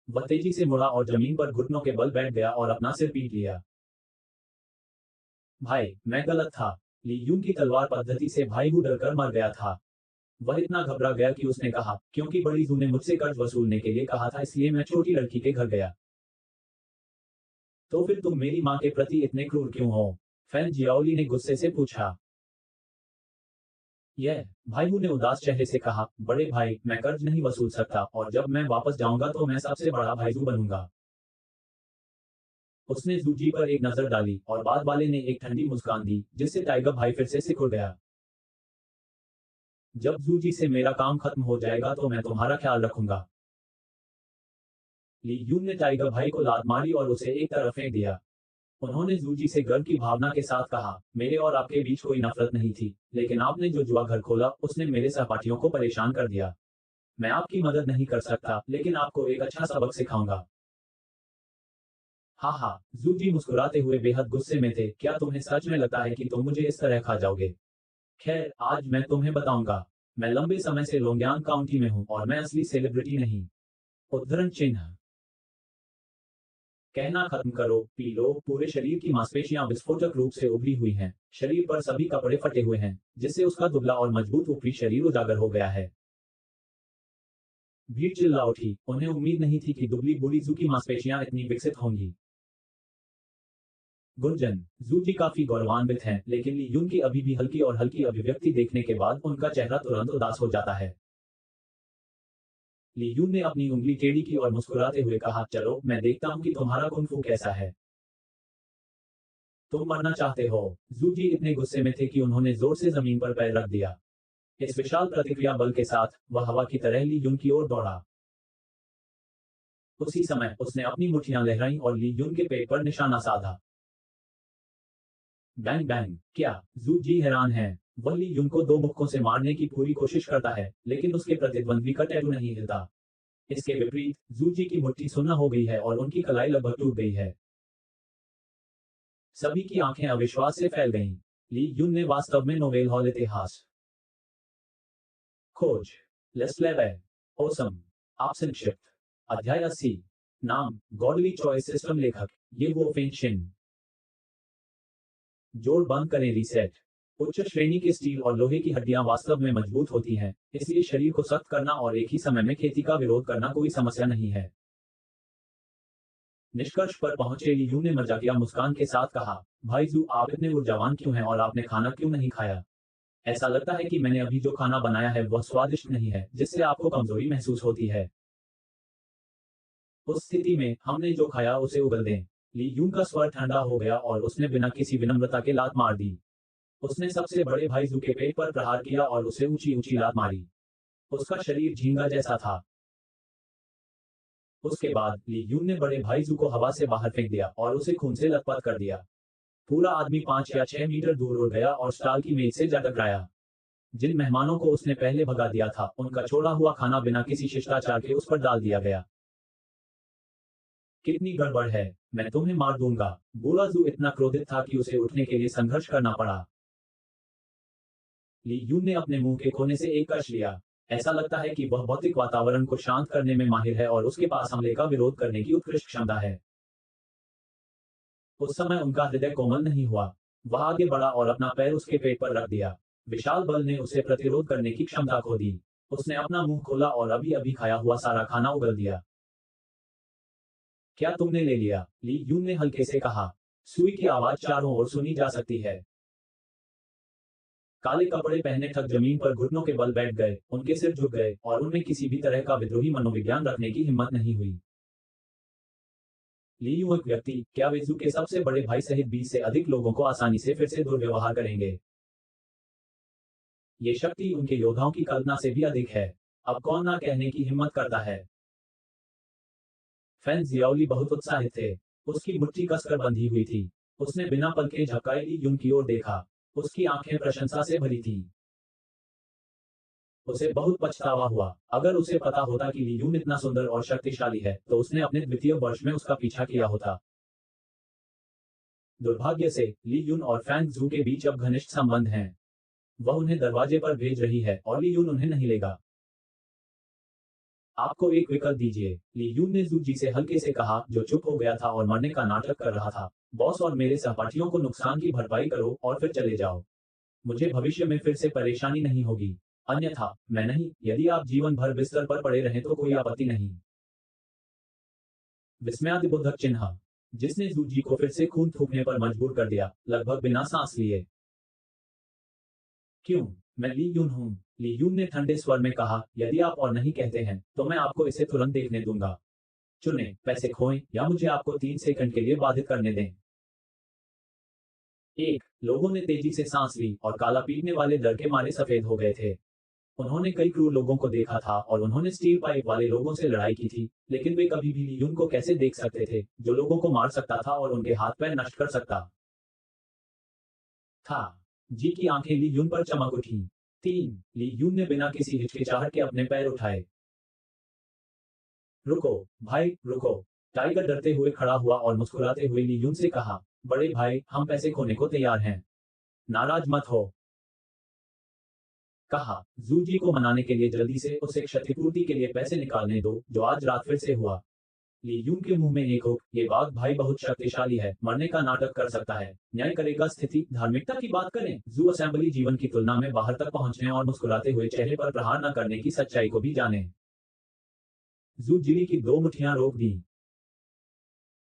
वह तेजी से मुड़ा और जमीन पर घुटनों के बल बैठ गया और अपना सिर पीट लिया। भाई, मैं गलत था। ली यून की तलवार पद्धति से भाई हु डरकर मर गया था। वह इतना घबरा गया कि उसने कहा, क्योंकि बड़ी जू ने मुझसे कर्ज वसूलने के लिए कहा था इसलिए मैं छोटी लड़की के घर गया। तो फिर तुम मेरी मां के प्रति इतने क्रूर क्यों हो? फैन जियाओली ने गुस्से से पूछा। यह भाई हु ने उदास चेहरे से कहा, बड़े भाई, मैं कर्ज नहीं वसूल सकता और जब मैं वापस जाऊंगा तो मैं सबसे बड़ा भाईजू बनूंगा। उसने जूजी पर एक नजर डाली और बाद वाले ने एक ठंडी मुस्कान दी जिससे टाइगर भाई फिर से सिकुड़ गया। जब जूजी से मेरा काम खत्म हो जाएगा तो मैं तुम्हारा ख्याल रखूंगा। ली यून ने टाइगर भाई को लात मारी और उसे एक तरफ फेंक दिया। उन्होंने जूजी से गर्व की भावना के साथ कहा, मेरे और आपके बीच कोई नफरत नहीं थी, लेकिन आपने जो जुआ घर खोला उसने मेरे सहपाठियों को परेशान कर दिया। मैं आपकी मदद नहीं कर सकता लेकिन आपको एक अच्छा सबक सिखाऊंगा। हाँ हाँ। जूजी मुस्कुराते हुए बेहद गुस्से में थे, क्या तुम्हें सच में लगता है कि तुम मुझे इस तरह खा जाओगे? खैर, आज मैं तुम्हें बताऊंगा। मैं लंबे समय से लोंगयांग काउंटी में हूँ और मैं असली सेलिब्रिटी नहीं। उद्धरण चिन्ह। कहना खत्म करो, पी लो। पूरे शरीर की मांसपेशियां विस्फोटक रूप से उभरी हुई हैं। शरीर पर सभी कपड़े फटे हुए हैं, जिससे उसका दुबला और मजबूत ऊपरी शरीर उजागर हो गया है। भीड़ चिल्ला उठी। उन्हें उम्मीद नहीं थी कि दुबली बूढ़ी जू की मांसपेशियां इतनी विकसित होंगी। गुंजन, जू जी काफी गौरवान्वित हैं, लेकिन ली यून की अभी भी हल्की और हल्की अभिव्यक्ति देखने के बाद उनका चेहरा तुरंत उदास हो जाता है। ली यून ने अपनी उंगली टेढ़ी की और मुस्कुराते हुए कहा, चलो मैं देखता हूं कि तुम्हारा कुंग-फू कैसा है। तुम मरना चाहते हो। जू जी इतने गुस्से में थे कि उन्होंने जोर से जमीन पर पैर रख दिया। इस विशाल प्रतिक्रिया बल के साथ वह हवा की तरह ली यून की ओर दौड़ा। उसी समय उसने अपनी मुट्ठियां लहराई और ली यून के पेट पर निशाना साधा। Bang bang. क्या? जू जी हैरान है। वह ली यून को दो मुक्कों से मारने की पूरी कोशिश करता है, लेकिन उसके प्रतिद्वंद्वी का टैटू नहीं हिलता। इसके विपरीत जू जी की मुट्ठी सुन्न हो गई है और उनकी कलाई लगभग टूट गई है। सभी की आंखें अविश्वास से फैल गईं। ली यून ने वास्तव में नोवेल हॉल इतिहास खोज लेस्लेवे ओसम आप संक्षिप्त अध्याय 80 नाम गॉडली चॉइस सिस्टम लेखक ये वो फेंशिन जोड़ बंद करें रीसेट उच्च श्रेणी के स्टील और लोहे की हड्डियां वास्तव में मजबूत होती हैं, इसलिए शरीर को सख्त करना और एक ही समय में खेती का विरोध करना कोई समस्या नहीं है। निष्कर्ष पर पहुंचे ली यूं ने मजाकिया मुस्कान के साथ कहा, भाई जू आप इतने ऊर्जावान क्यों हैं और आपने खाना क्यों नहीं खाया? ऐसा लगता है कि मैंने अभी जो खाना बनाया है वह स्वादिष्ट नहीं है, जिससे आपको कमजोरी महसूस होती है। उस स्थिति में हमने जो खाया उसे उगल दें। ली यून का स्वर ठंडा हो गया और उसने बिना किसी विनम्रता के लात मार दी। उसने सबसे बड़े भाई जू के पेट पर प्रहार किया और उसे ऊंची ऊंची लात मारी। उसका शरीर झींगा जैसा था। उसके बाद ली यून ने बड़े भाई जू को हवा से बाहर फेंक दिया और उसे खून से लथपथ कर दिया। पूरा आदमी 5 या 6 मीटर दूर उड़ गया और स्टाल की मेज से जा टकराया। जिन मेहमानों को उसने पहले भगा दिया था, उनका छोड़ा हुआ खाना बिना किसी शिष्टाचार के उस पर डाल दिया गया। कितनी गड़बड़ है। मैं तुम्हें मार दूंगा। बूढ़ा जू इतना क्रोधित था कि उसे उठने के लिए संघर्ष करना पड़ा। ली यून ने अपने मुंह के कोने से एक कश लिया। ऐसा लगता है कि वह भौतिक वातावरण को शांत करने में माहिर है और उसके पास हमले का विरोध करने की उत्कृष्ट क्षमता है। उस समय उनका हृदय कोमल नहीं हुआ। वह आगे बढ़ा और अपना पैर उसके पेट पर रख दिया। विशाल बल ने उसे प्रतिरोध करने की क्षमता खो दी। उसने अपना मुंह खोला और अभी अभी खाया हुआ सारा खाना उगल दिया। क्या तुमने ले लिया? ली यून ने हल्के से कहा। सुई की आवाज चारों ओर सुनी जा सकती है। काले कपड़े पहने ठग जमीन पर घुटनों के बल बैठ गए, उनके सिर झुक गए और उनमें किसी भी तरह का विद्रोही मनोविज्ञान रखने की हिम्मत नहीं हुई। ली यूं एक व्यक्ति, क्या वे जू के सबसे बड़े भाई सहित 20 से अधिक लोगों को आसानी से फिर से दुर्व्यवहार करेंगे? ये शक्ति उनके योद्धाओं की कल्पना से भी अधिक है। अब कौन ना कहने की हिम्मत करता है? फैन जियाओली बहुत उत्साहित थे। उसकी मुट्ठी कसकर बंधी हुई थी। उसने बिना पल के झपकाए ली यून की ओर देखा। उसकी आंखें प्रशंसा से भरी थीं। उसे बहुत पछतावा हुआ। अगर उसे पता होता कि ली यून इतना सुंदर और शक्तिशाली है, तो उसने अपने द्वितीय वर्ष में उसका पीछा किया होता। दुर्भाग्य से ली यून और फैंग जू के बीच अब घनिष्ठ संबंध हैं। वह उन्हें दरवाजे पर भेज रही है और ली यून उन्हें नहीं लेगा। आपको एक विकल्प दीजिए। ली यून ने जू जी से हल्के से कहा, जो चुप हो गया था और मरने का नाटक कर रहा था। बॉस और मेरे सहपाठियों को नुकसान की भरपाई करो और फिर चले जाओ। मुझे भविष्य में फिर से परेशानी नहीं होगी। अन्यथा मैं नहीं। यदि आप जीवन भर बिस्तर पर पड़े रहें तो कोई आपत्ति नहीं। विस्मयादिबोधक चिन्ह, जिसने जू जी को फिर से खून थूकने पर मजबूर कर दिया, लगभग बिना सांस लिए। क्यों? मैं ली यून हूं। ली यून ने ठंडे स्वर में कहा, यदि आप और नहीं कहते हैं, तो मैं आपको इसे तुरंत देखने दूंगा। चुनें, पैसे खोएं या मुझे आपको 3 सेकंड के लिए बाधित करने दें। एक लोगों ने तेजी से सांस ली और काला पीटने वाले डर के मारे सफेद हो गए थे। उन्होंने कई क्रूर लोगों को देखा था और उन्होंने स्टील पाइप वाले लोगों से लड़ाई की थी, लेकिन वे कभी भी ली यून को कैसे देख सकते थे, जो लोगों को मार सकता था और उनके हाथ पैर नष्ट कर सकता था। जी की आंखें ली यून पर चमक उठी। 3 ली यून ने बिना किसी हिचकिचाहट के अपने पैर उठाए। रुको, भाई, रुको। टाइगर डरते हुए खड़ा हुआ और मुस्कुराते हुए ली यून से कहा, बड़े भाई, हम पैसे खोने को तैयार हैं। नाराज मत हो। कहा, जू जी को मनाने के लिए जल्दी से उसे क्षतिपूर्ति के लिए पैसे निकालने दो, जो आज रात फिर से हुआ। ली यून के मुंह में एक हुक, ये बाघ भाई बहुत शक्तिशाली है, मरने का नाटक कर सकता है, न्याय करेगा। स्थिति धार्मिकता की बात करें, जू असेंबली जीवन की तुलना में बाहर तक पहुंचने और मुस्कुराते हुए चेहरे पर प्रहार न करने की सच्चाई को भी जाने। जू जिली की दो मुठ्ठियां रोक दी।